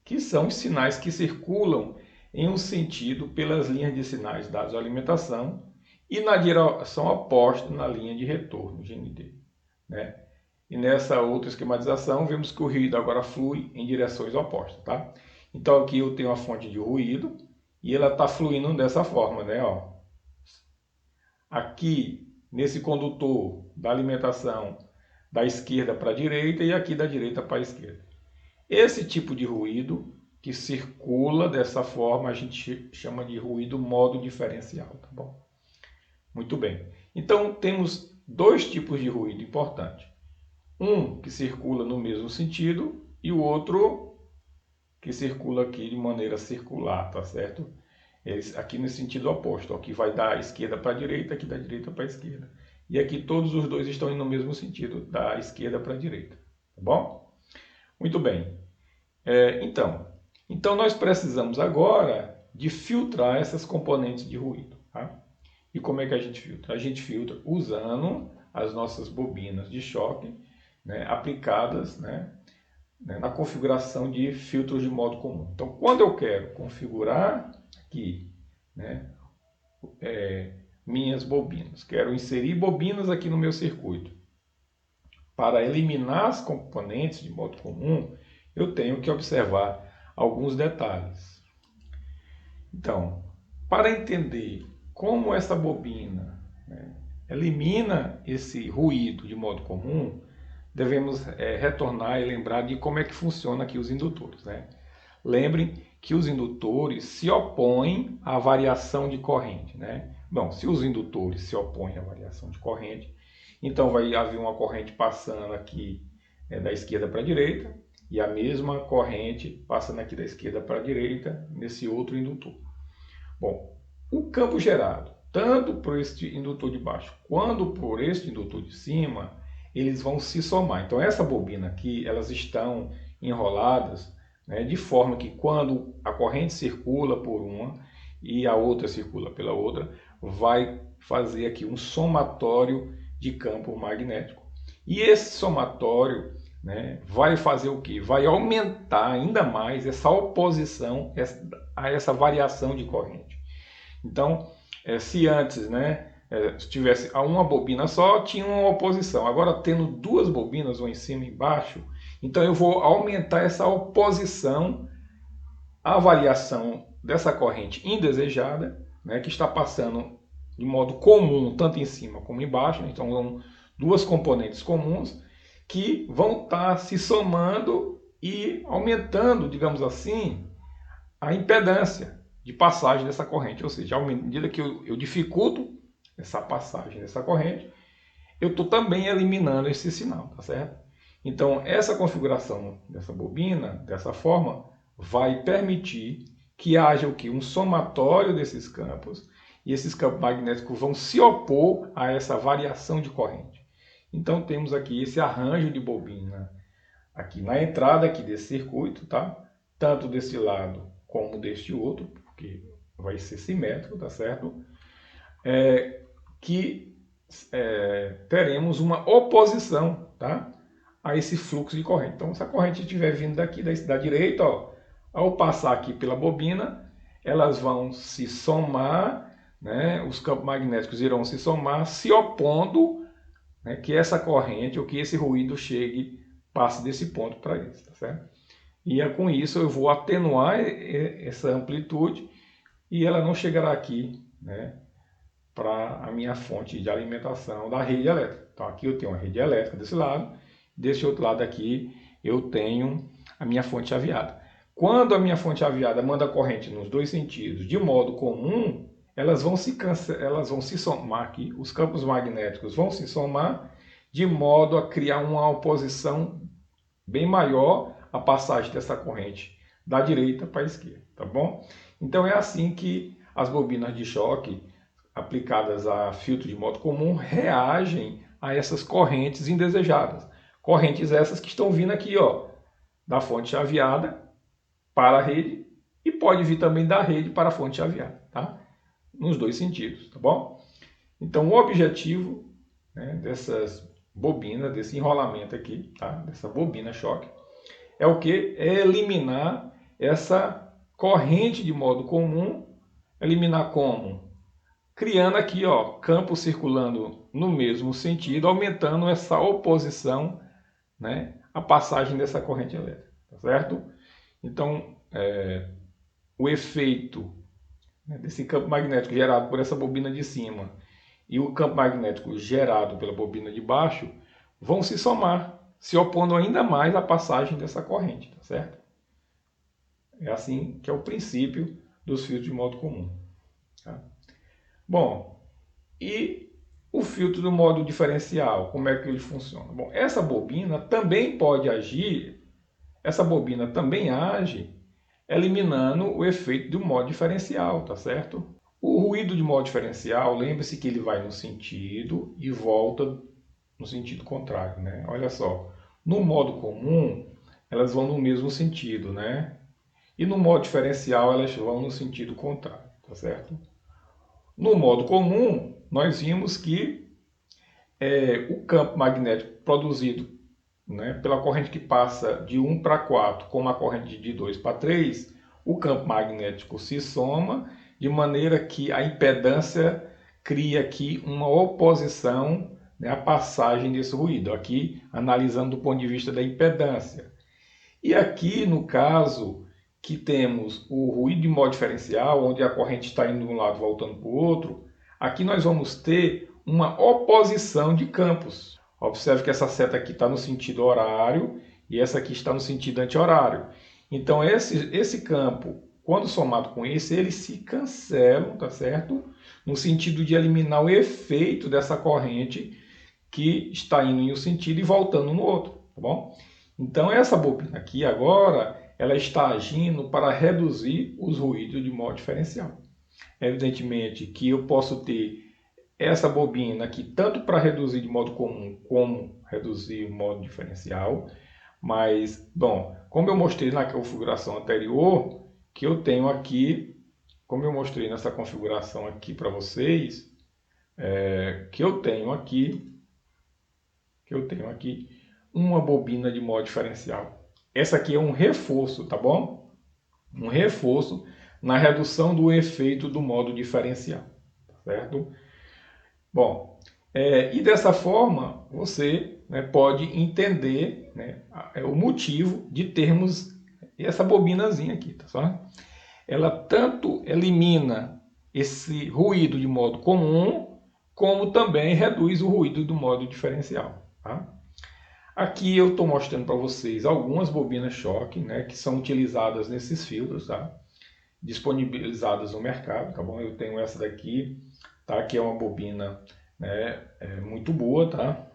Speaker 1: Que são os sinais que circulam em um sentido pelas linhas de sinais dados à alimentação e na direção oposta na linha de retorno, GND, né? E nessa outra esquematização, vemos que o ruído agora flui em direções opostas, tá? Então aqui eu tenho a fonte de ruído e ela está fluindo dessa forma, né? Ó. Aqui, nesse condutor da alimentação, da esquerda para a direita e aqui da direita para a esquerda. Esse tipo de ruído que circula dessa forma a gente chama de ruído modo diferencial, tá bom? Muito bem. Então temos dois tipos de ruído importantes. Um que circula no mesmo sentido e o outro que circula aqui de maneira circular, tá certo? Aqui no sentido oposto, ó, que vai da esquerda para a direita, aqui da direita para a esquerda. E aqui todos os dois estão indo no mesmo sentido, da esquerda para a direita, tá bom? Muito bem. Então nós precisamos agora de filtrar essas componentes de ruído, tá? E como é que a gente filtra? A gente filtra usando as nossas bobinas de choque, né, aplicadas, né, na configuração de filtros de modo comum. Então, quando eu quero configurar aqui, né, minhas bobinas, quero inserir bobinas aqui no meu circuito, para eliminar as componentes de modo comum, eu tenho que observar alguns detalhes. Então, para entender como essa bobina, né, elimina esse ruído de modo comum, devemos retornar e lembrar de como é que funciona aqui os indutores, né? Lembrem que os indutores se opõem à variação de corrente, né? Bom, se os indutores se opõem à variação de corrente, então vai haver uma corrente passando aqui da esquerda para a direita e a mesma corrente passando aqui da esquerda para a direita nesse outro indutor. Bom, o campo gerado, tanto por este indutor de baixo quanto por este indutor de cima, eles vão se somar. Então essa bobina aqui, elas estão enroladas, né, de forma que quando a corrente circula por uma e a outra circula pela outra, vai fazer aqui um somatório de campo magnético. E esse somatório, né, vai fazer o quê? Vai aumentar ainda mais essa oposição a essa variação de corrente. Então, se antes, né, se tivesse uma bobina só, tinha uma oposição. Agora, tendo duas bobinas, uma em cima e embaixo, então eu vou aumentar essa oposição à variação dessa corrente indesejada, né, que está passando de modo comum, tanto em cima como embaixo. Então, são duas componentes comuns que vão estar se somando e aumentando, digamos assim, a impedância de passagem dessa corrente. Ou seja, à medida que eu dificulto essa passagem dessa corrente, eu estou também eliminando esse sinal, tá certo? Então, essa configuração dessa bobina, dessa forma, vai permitir que haja o quê? Um somatório desses campos, e esses campos magnéticos vão se opor a essa variação de corrente. Então, temos aqui esse arranjo de bobina aqui na entrada aqui desse circuito, tá? Tanto desse lado como deste outro, porque vai ser simétrico, tá certo? Teremos uma oposição, tá, a esse fluxo de corrente. Então, se a corrente estiver vindo daqui da direita, ó, ao passar aqui pela bobina, elas vão se somar, né, os campos magnéticos irão se somar, se opondo, né, que essa corrente ou que esse ruído chegue passe desse ponto para esse, tá certo? E com isso eu vou atenuar essa amplitude e ela não chegará aqui, né, para a minha fonte de alimentação da rede elétrica. Então aqui eu tenho uma rede elétrica desse lado, desse outro lado aqui eu tenho a minha fonte chaveada. Quando a minha fonte chaveada manda corrente nos dois sentidos de modo comum, elas vão se somar aqui, os campos magnéticos vão se somar de modo a criar uma oposição bem maior à passagem dessa corrente da direita para a esquerda, tá bom? Então é assim que as bobinas de choque aplicadas a filtro de modo comum reagem a essas correntes indesejadas. Correntes essas que estão vindo aqui, ó, da fonte chaveada para a rede e pode vir também da rede para a fonte chaveada, tá? Nos dois sentidos, tá bom? Então o objetivo, né, dessas bobinas, desse enrolamento aqui, tá? Dessa bobina choque, é o que? É eliminar essa corrente de modo comum. Eliminar como? Criando aqui, ó, campos circulando no mesmo sentido, aumentando essa oposição, né, à passagem dessa corrente elétrica, tá certo? Então, o efeito, né, desse campo magnético gerado por essa bobina de cima e o campo magnético gerado pela bobina de baixo vão se somar, se opondo ainda mais à passagem dessa corrente, tá certo? É assim que é o princípio dos filtros de modo comum. Tá? Bom, e o filtro do modo diferencial, como é que ele funciona? Bom, essa bobina também pode agir, essa bobina também age eliminando o efeito do modo diferencial, tá certo? O ruído de modo diferencial, lembre-se que ele vai no sentido e volta no sentido contrário, né? Olha só, no modo comum, elas vão no mesmo sentido, né? E no modo diferencial, elas vão no sentido contrário, tá certo? No modo comum, nós vimos que o campo magnético produzido, né, pela corrente que passa de 1 para 4, como a corrente de 2 para 3, o campo magnético se soma de maneira que a impedância cria aqui uma oposição, né, à passagem desse ruído. Aqui, analisando do ponto de vista da impedância. E aqui, no caso, que temos o ruído de modo diferencial, onde a corrente está indo de um lado voltando para o outro, aqui nós vamos ter uma oposição de campos. Observe que essa seta aqui está no sentido horário e essa aqui está no sentido anti-horário. Então esse campo, quando somado com esse, eles se cancelam, tá certo? No sentido de eliminar o efeito dessa corrente que está indo em um sentido e voltando no outro, tá bom? Então essa bobina aqui agora, ela está agindo para reduzir os ruídos de modo diferencial. Evidentemente que eu posso ter essa bobina aqui tanto para reduzir de modo comum como reduzir o modo diferencial, mas, bom, como eu mostrei na configuração anterior, que eu tenho aqui, como eu mostrei nessa configuração aqui para vocês, que eu tenho aqui uma bobina de modo diferencial. Essa aqui é um reforço, tá bom? Um reforço na redução do efeito do modo diferencial, certo? Bom, e dessa forma você, né, pode entender, né, o motivo de termos essa bobinazinha aqui, tá certo? Ela tanto elimina esse ruído de modo comum, como também reduz o ruído do modo diferencial, tá? Aqui eu estou mostrando para vocês algumas bobinas choque, né, que são utilizadas nesses filtros, tá? Disponibilizadas no mercado, tá bom? Eu tenho essa daqui, tá? Que é uma bobina, né, muito boa, tá?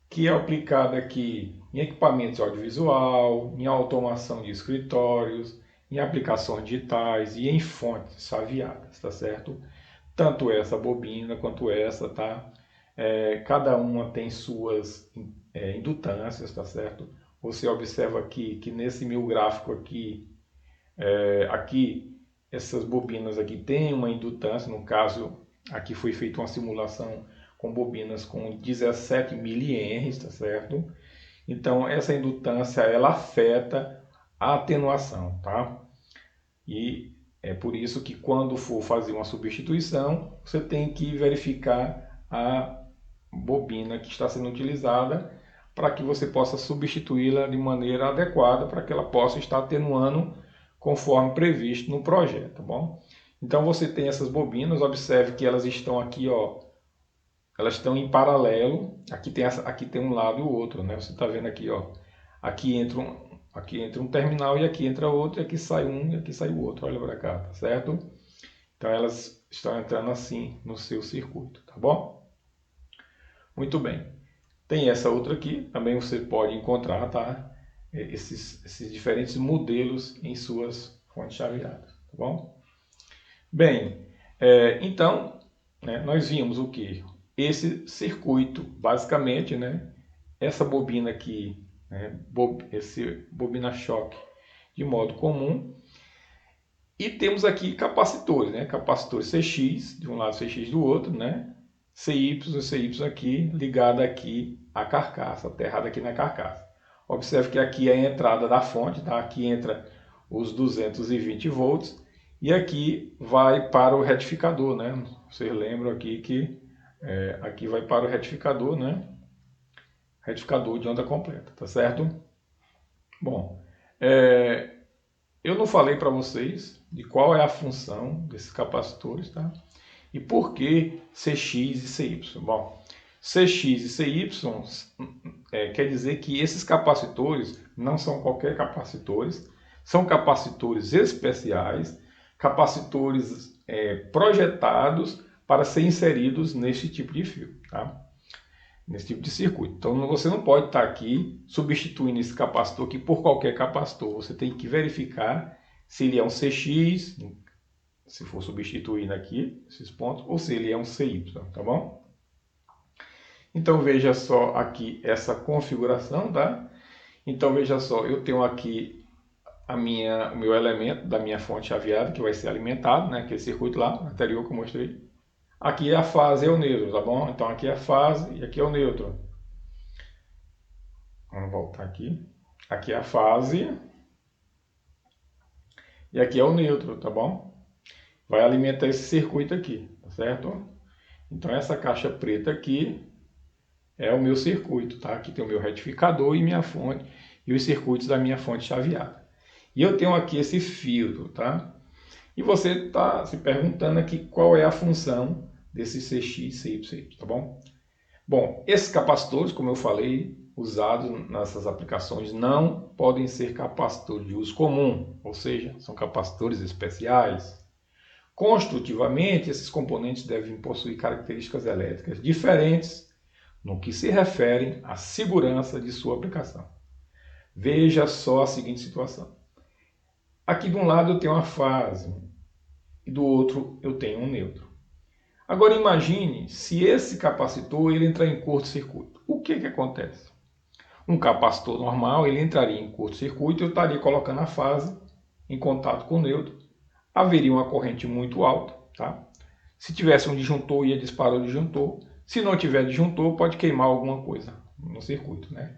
Speaker 1: Que é aplicada aqui em equipamentos audiovisual, em automação de escritórios, em aplicações digitais e em fontes chaveadas, tá certo? Tanto essa bobina quanto essa, tá? Cada uma tem suas indutâncias, tá certo? Você observa aqui que nesse meu gráfico aqui, aqui essas bobinas aqui têm uma indutância, no caso aqui foi feita uma simulação com bobinas com 17 mH, tá certo? Então essa indutância ela afeta a atenuação, tá? E é por isso que quando for fazer uma substituição, você tem que verificar a bobina que está sendo utilizada para que você possa substituí-la de maneira adequada para que ela possa estar atenuando conforme previsto no projeto, tá bom? Então você tem essas bobinas, observe que elas estão aqui, ó, elas estão em paralelo, aqui tem um lado e o outro, né? Você está vendo aqui, ó, aqui entra um terminal e aqui entra outro, e aqui sai um e aqui sai o outro, olha para cá, tá certo? Então elas estão entrando assim no seu circuito, tá bom? Muito bem. Tem essa outra aqui, também você pode encontrar, tá? Esses diferentes modelos em suas fontes chaveadas, tá bom? Bem, então, né, nós vimos o que? Esse circuito, basicamente, né? Essa bobina aqui, né, esse bobina choque de modo comum. E temos aqui capacitores, né? Capacitores CX, de um lado CX do outro, né? CY e CY aqui, ligado aqui à carcaça, aterrado aqui na carcaça. Observe que aqui é a entrada da fonte, tá? Aqui entra os 220 volts e aqui vai para o retificador, né? Vocês lembram aqui que aqui vai para o retificador, né? Retificador de onda completa, tá certo? Bom, eu não falei para vocês de qual é a função desses capacitores, tá? E por que CX e CY? Bom, CX e CY quer dizer que esses capacitores não são qualquer capacitores, são capacitores especiais, capacitores projetados para ser inseridos nesse tipo de fio, tá? Nesse tipo de circuito. Então você não pode estar aqui substituindo esse capacitor aqui por qualquer capacitor. Você tem que verificar se ele é um CX, se for substituindo aqui esses pontos, ou se ele é um CY, tá bom? Então veja só aqui essa configuração, tá? Então veja só, eu tenho aqui o meu elemento da minha fonte chaveada que vai ser alimentado, né? Aquele circuito lá anterior que eu mostrei. Aqui é a fase e o neutro, tá bom? Então aqui é a fase e aqui é o neutro. Vamos voltar aqui. Aqui é a fase e aqui é o neutro, tá bom? Vai alimentar esse circuito aqui, tá certo? Então essa caixa preta aqui é o meu circuito, tá? Aqui tem o meu retificador e minha fonte e os circuitos da minha fonte chaveada. E eu tenho aqui esse filtro, tá? E você está se perguntando aqui qual é a função desse CX, CY, tá bom? Bom, esses capacitores, como eu falei, usados nessas aplicações não podem ser capacitores de uso comum, ou seja, são capacitores especiais. Construtivamente, esses componentes devem possuir características elétricas diferentes no que se refere à segurança de sua aplicação. Veja só a seguinte situação. Aqui de um lado eu tenho uma fase e do outro eu tenho um neutro. Agora imagine se esse capacitor ele entrar em curto-circuito. O que acontece? Um capacitor normal ele entraria em curto-circuito e eu estaria colocando a fase em contato com o neutro. Haveria uma corrente muito alta, tá? Se tivesse um disjuntor, ia disparar o disjuntor. Se não tiver disjuntor, pode queimar alguma coisa no circuito, né?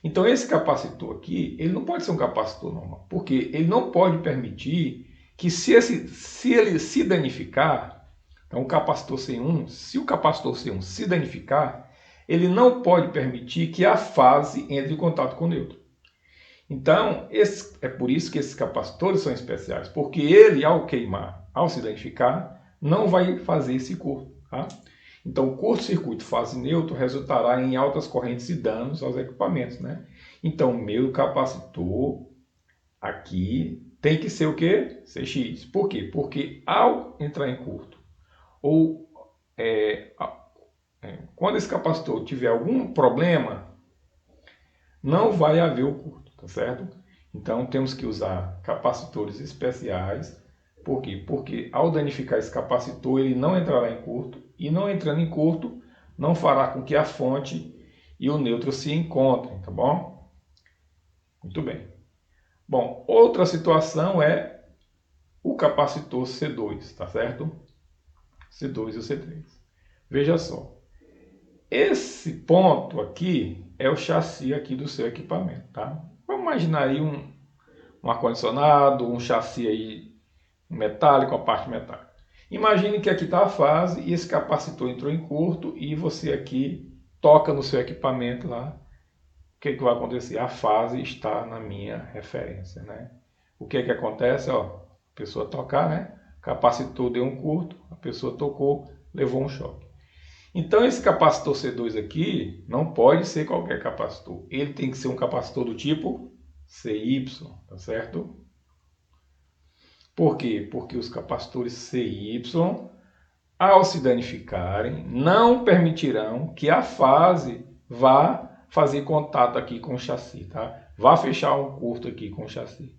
Speaker 1: Então esse capacitor aqui, ele não pode ser um capacitor normal, porque ele não pode permitir que se ele se danificar, então o capacitor C1, se o capacitor C1 se danificar, ele não pode permitir que a fase entre em contato com o neutro. Então, é por isso que esses capacitores são especiais, porque ele, ao queimar, ao se danificar, não vai fazer esse curto, tá? Então, o curto-circuito fase neutro resultará em altas correntes e danos aos equipamentos, né? Então, o meu capacitor aqui tem que ser o quê? CX. Por quê? Porque ao entrar em curto, ou quando esse capacitor tiver algum problema, não vai haver o curto, tá certo? Então, temos que usar capacitores especiais. Por quê? Porque ao danificar esse capacitor, ele não entrará em curto, e não entrando em curto, não fará com que a fonte e o neutro se encontrem, tá bom? Muito bem. Bom, outra situação é o capacitor C2, tá certo? C2 e o C3. Veja só. Esse ponto aqui é o chassi aqui do seu equipamento, tá? Vamos imaginar aí um ar-condicionado, um chassi aí metálico, a parte metálica. Imagine que aqui está a fase e esse capacitor entrou em curto e você aqui toca no seu equipamento lá que vai acontecer? A fase está na minha referência, né? O que acontece? Ó, a pessoa tocar, né? Capacitor deu um curto, a pessoa tocou, levou um choque. Então esse capacitor C2 aqui não pode ser qualquer capacitor. Ele tem que ser um capacitor do tipo CY, tá certo? Por quê? Porque os capacitores CY, ao se danificarem, não permitirão que a fase vá fazer contato aqui com o chassi, tá? Vá fechar um curto aqui com o chassi.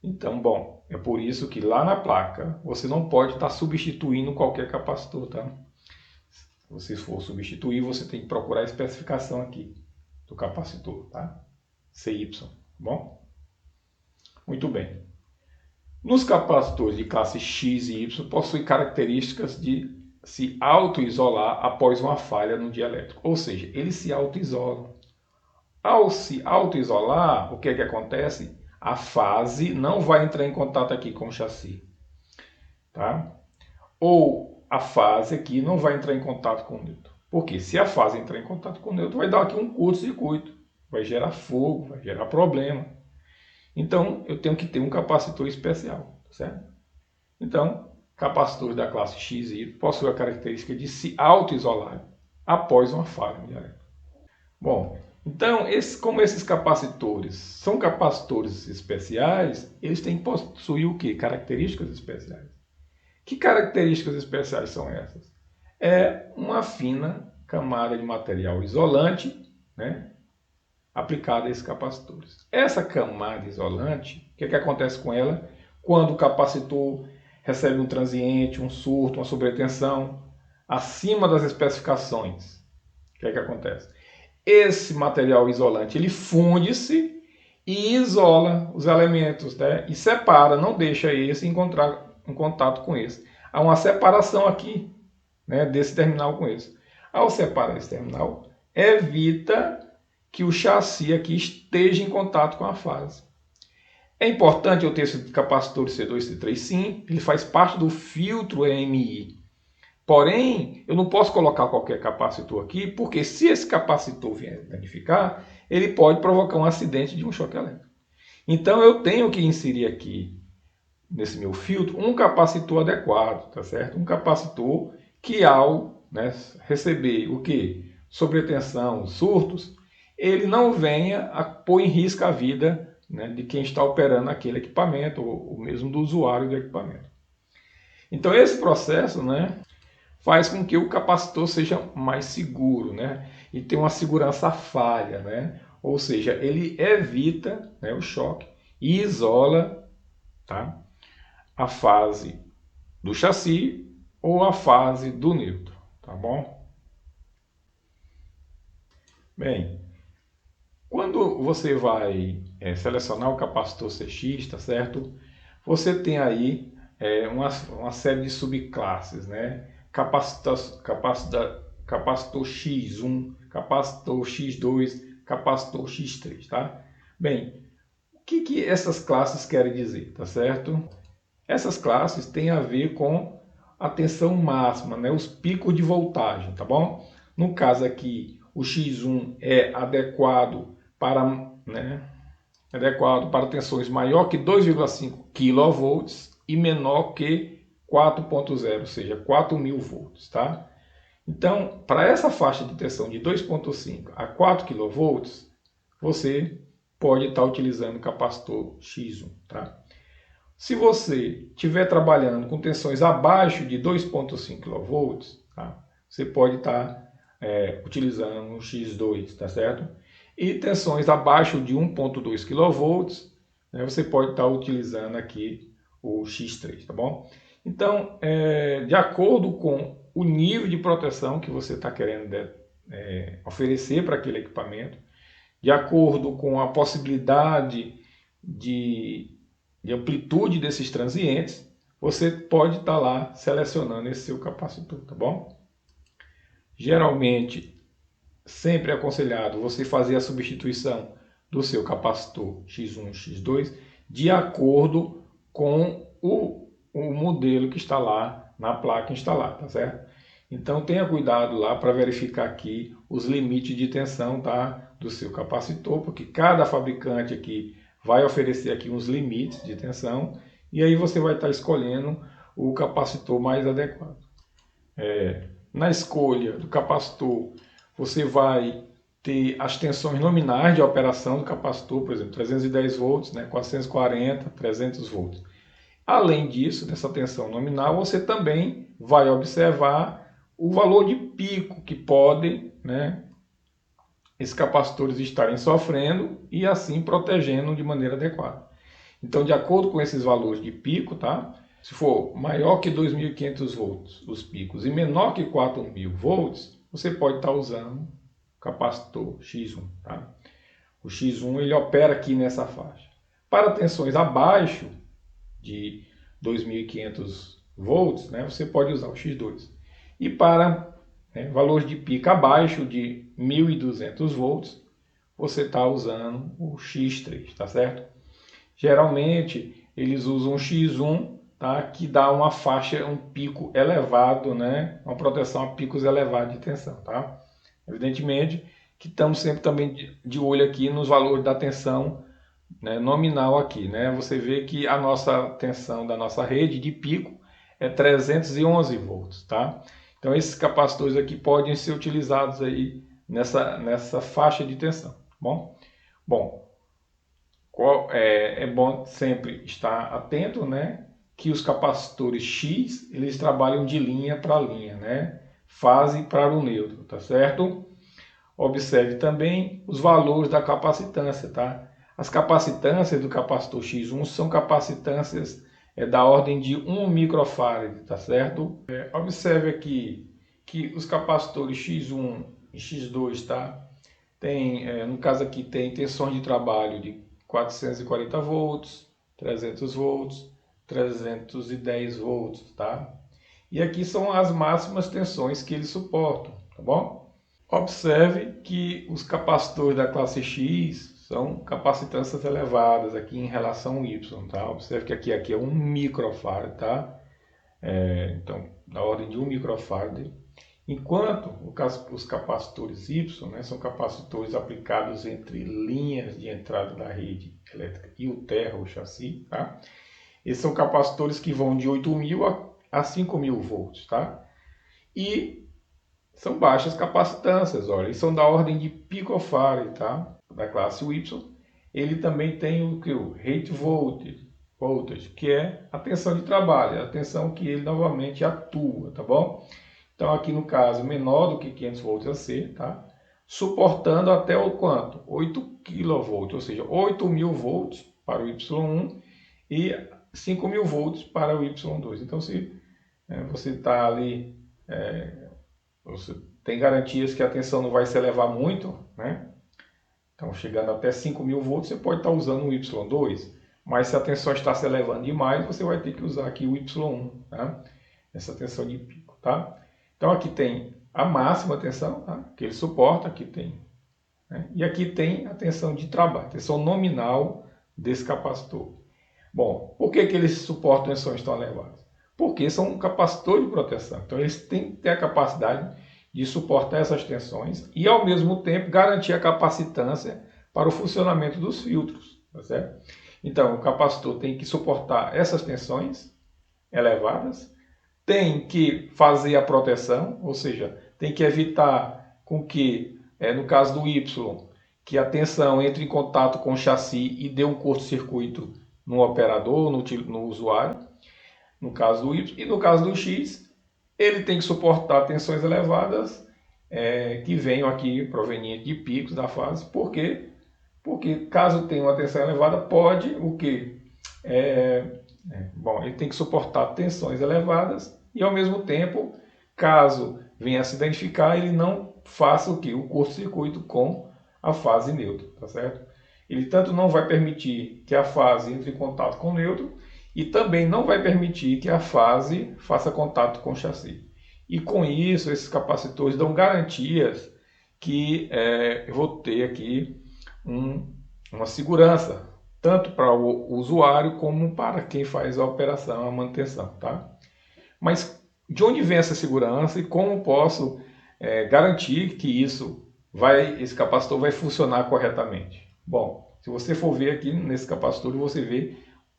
Speaker 1: Então, bom, é por isso que lá na placa você não pode estar substituindo qualquer capacitor, tá? Se você for substituir, você tem que procurar a especificação aqui do capacitor, tá? CY, tá bom? Muito bem. Nos capacitores de classe X e Y possuem características de se auto-isolar após uma falha no dielétrico, ou seja, eles se auto-isolam. Ao se auto-isolar, o que acontece? A fase não vai entrar em contato aqui com o chassi, tá? Ou a fase aqui não vai entrar em contato com o neutro. Porque se a fase entrar em contato com o neutro, vai dar aqui um curto-circuito, vai gerar fogo, vai gerar problema. Então, eu tenho que ter um capacitor especial, certo? Então, capacitores da classe X e Y possuem a característica de se auto-isolar após uma falha no dielétrico. Bom, então, como esses capacitores são capacitores especiais, eles têm que possuir o quê? Características especiais. Que características especiais são essas? É uma fina camada de material isolante, né, aplicada a esses capacitores. Essa camada isolante, o que acontece com ela? Quando o capacitor recebe um transiente, um surto, uma sobretensão acima das especificações, o que acontece? Esse material isolante ele funde-se e isola os elementos, né? E separa, não deixa esse encontrar em contato com esse. Há uma separação aqui, né, desse terminal com esse. Ao separar esse terminal, evita que o chassi aqui esteja em contato com a fase. É importante eu ter esse capacitor C2 e C3, sim, ele faz parte do filtro EMI. Porém, eu não posso colocar qualquer capacitor aqui, porque se esse capacitor vier danificar, ele pode provocar um acidente de um choque elétrico. Então eu tenho que inserir aqui, nesse meu filtro, um capacitor adequado, tá certo? Um capacitor que ao, né, receber o que? Sobretensão, surtos, ele não venha a pôr em risco a vida, né, de quem está operando aquele equipamento, ou mesmo do usuário do equipamento. Então esse processo, né, faz com que o capacitor seja mais seguro, né, e tenha uma segurança falha, né, ou seja, ele evita, né, o choque e isola, tá, a fase do chassi ou a fase do neutro, tá bom? Bem, quando você vai selecionar o capacitor CX, tá certo? Você tem aí uma série de subclasses, né? Capacitor X1, capacitor X2, capacitor X3, tá? Bem, o que essas classes querem dizer, tá certo? Essas classes têm a ver com a tensão máxima, né? Os picos de voltagem, tá bom? No caso aqui, o X1 é adequado para tensões maior que 2,5 kV e menor que 4.0, ou seja, 4.000 volts, tá? Então, para essa faixa de tensão de 2,5 a 4 kV, você pode estar utilizando o capacitor X1, tá? Se você estiver trabalhando com tensões abaixo de 2,5 kV, tá? Você pode estar utilizando o X2, tá certo? E tensões abaixo de 1,2 kV, né, você pode estar utilizando aqui o X3, tá bom? Então, de acordo com o nível de proteção que você está querendo oferecer para aquele equipamento, de acordo com a possibilidade de amplitude desses transientes, você pode estar lá selecionando esse seu capacitor, tá bom? Geralmente, sempre é aconselhado você fazer a substituição do seu capacitor X1 e X2 de acordo com o modelo que está lá na placa instalada, tá certo? Então tenha cuidado lá para verificar aqui os limites de tensão, tá, do seu capacitor, porque cada fabricante aqui vai oferecer aqui uns limites de tensão e aí você vai estar escolhendo o capacitor mais adequado. Na escolha do capacitor, você vai ter as tensões nominais de operação do capacitor, por exemplo, 310 volts, né, 440, 300 volts. Além disso, dessa tensão nominal, você também vai observar o valor de pico que podem, né, esses capacitores estarem sofrendo e assim protegendo de maneira adequada. Então, de acordo com esses valores de pico, tá? Se for maior que 2.500 volts os picos e menor que 4.000 volts, você pode estar usando o capacitor X1, tá? O X1 ele opera aqui nessa faixa. Para tensões abaixo de 2.500 volts, né, você pode usar o X2. E para valores de pico abaixo de 1.200 volts, você está usando o X3, tá certo? Geralmente eles usam o X1, tá, que dá uma faixa, um pico elevado, né, uma proteção a picos elevados de tensão, tá? Evidentemente que estamos sempre também de olho aqui nos valores da tensão, né, nominal aqui, né? Você vê que a nossa tensão da nossa rede de pico é 311 volts, tá? Então esses capacitores aqui podem ser utilizados aí nessa faixa de tensão, tá bom? Bom, é bom sempre estar atento, né? Que os capacitores X, eles trabalham de linha para linha, né? Fase para o neutro, tá certo? Observe também os valores da capacitância, tá? As capacitâncias do capacitor X1 são capacitâncias da ordem de 1 microfarad, tá certo? Observe aqui que os capacitores X1 e X2, tá? No caso aqui tem tensões de trabalho de 440 volts, 300 volts, 310 volts, tá? E aqui são as máximas tensões que eles suportam, tá bom? Observe que os capacitores da classe X são capacitâncias elevadas aqui em relação ao Y, tá? Observe que aqui é 1 microfarad, tá? Então, da ordem de 1 microfarad. Enquanto os capacitores Y, né, são capacitores aplicados entre linhas de entrada da rede elétrica e o terra, o chassi, tá? Esses são capacitores que vão de 8.000 a 5.000 volts, tá? E são baixas capacitâncias, olha, eles são da ordem de picofarad, tá? Da classe Y. Ele também tem o rate voltage, que é a tensão de trabalho, a tensão que ele novamente atua, tá bom? Então aqui no caso menor do que 500 volts AC, tá? Suportando até o quanto? 8 kV, ou seja, 8.000 volts para o Y1 e 5.000 volts para o Y2. Então se você está ali, você tem garantias que a tensão não vai se elevar muito, né? Então chegando até 5.000 volts você pode estar usando o Y2, mas se a tensão está se elevando demais, você vai ter que usar aqui o Y1, tá? Essa tensão de pico, tá? Então aqui tem a máxima tensão, tá? Que ele suporta, aqui tem, né? E aqui tem a tensão de trabalho, tensão nominal desse capacitor. Bom, por que eles suportam tensões tão elevadas? Porque são um capacitor de proteção, então eles têm que ter a capacidade de suportar essas tensões e ao mesmo tempo garantir a capacitância para o funcionamento dos filtros, tá certo? Então o capacitor tem que suportar essas tensões elevadas, tem que fazer a proteção, ou seja, tem que evitar com que, no caso do Y, que a tensão entre em contato com o chassi e dê um curto-circuito no operador, no usuário, no caso do Y. E no caso do X, ele tem que suportar tensões elevadas que venham aqui provenientes de picos da fase. Por quê? Porque caso tenha uma tensão elevada, pode o quê? Bom, ele tem que suportar tensões elevadas e ao mesmo tempo, caso venha a se danificar, ele não faça o quê? O curto-circuito com a fase neutra, tá certo? Ele tanto não vai permitir que a fase entre em contato com o neutro e também não vai permitir que a fase faça contato com o chassi. E com isso, esses capacitores dão garantias que eu vou ter aqui uma segurança, tanto para o usuário como para quem faz a operação, a manutenção, tá? Mas de onde vem essa segurança e como posso garantir que esse capacitor vai funcionar corretamente? Bom, se você for ver aqui nesse capacitor, você vê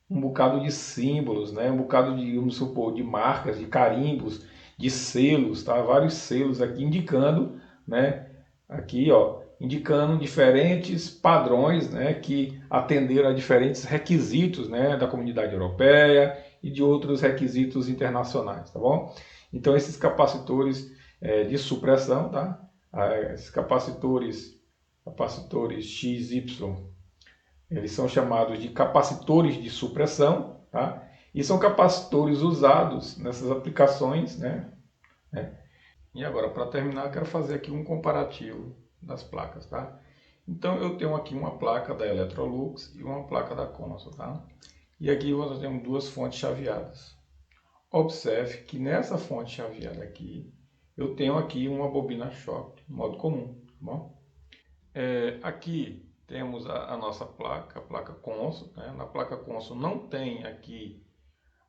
Speaker 1: um bocado de símbolos, né? Um bocado de, vamos supor, de marcas, de carimbos, de selos, tá? Vários selos aqui indicando, né? Aqui, ó, indicando diferentes padrões, né? Que atenderam a diferentes requisitos, né? Da comunidade europeia e de outros requisitos internacionais, tá bom? Então esses capacitores de supressão, tá? Esses capacitores XY, eles são chamados de capacitores de supressão, tá? E são capacitores usados nessas aplicações, né? E agora, para terminar, eu quero fazer aqui um comparativo das placas, tá? Então, eu tenho aqui uma placa da Electrolux e uma placa da Consul, tá? E aqui nós temos duas fontes chaveadas. Observe que nessa fonte chaveada aqui, eu tenho aqui uma bobina choque, modo comum, tá bom? Aqui temos a nossa placa, a placa Consul, né? Na placa Consul não tem aqui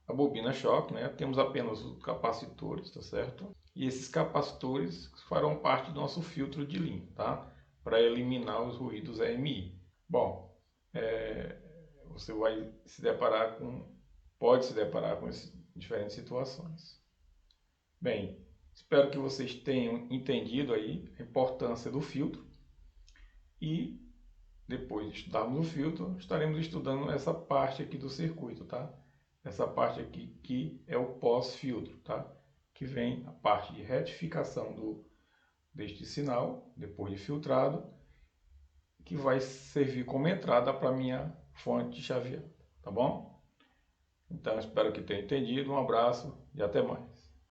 Speaker 1: a bobina choque, né? Temos apenas os capacitores, tá certo? E esses capacitores farão parte do nosso filtro de linha, tá? Para eliminar os ruídos EMI. Bom, você vai se deparar pode se deparar com diferentes situações. Bem, espero que vocês tenham entendido aí a importância do filtro e depois de estudarmos o filtro, estaremos estudando essa parte aqui do circuito, tá? Essa parte aqui que é o pós-filtro, tá? Que vem a parte de retificação deste sinal, depois de filtrado, que vai servir como entrada para a minha fonte de chaveado, tá bom? Então, espero que tenha entendido. Um abraço e até mais.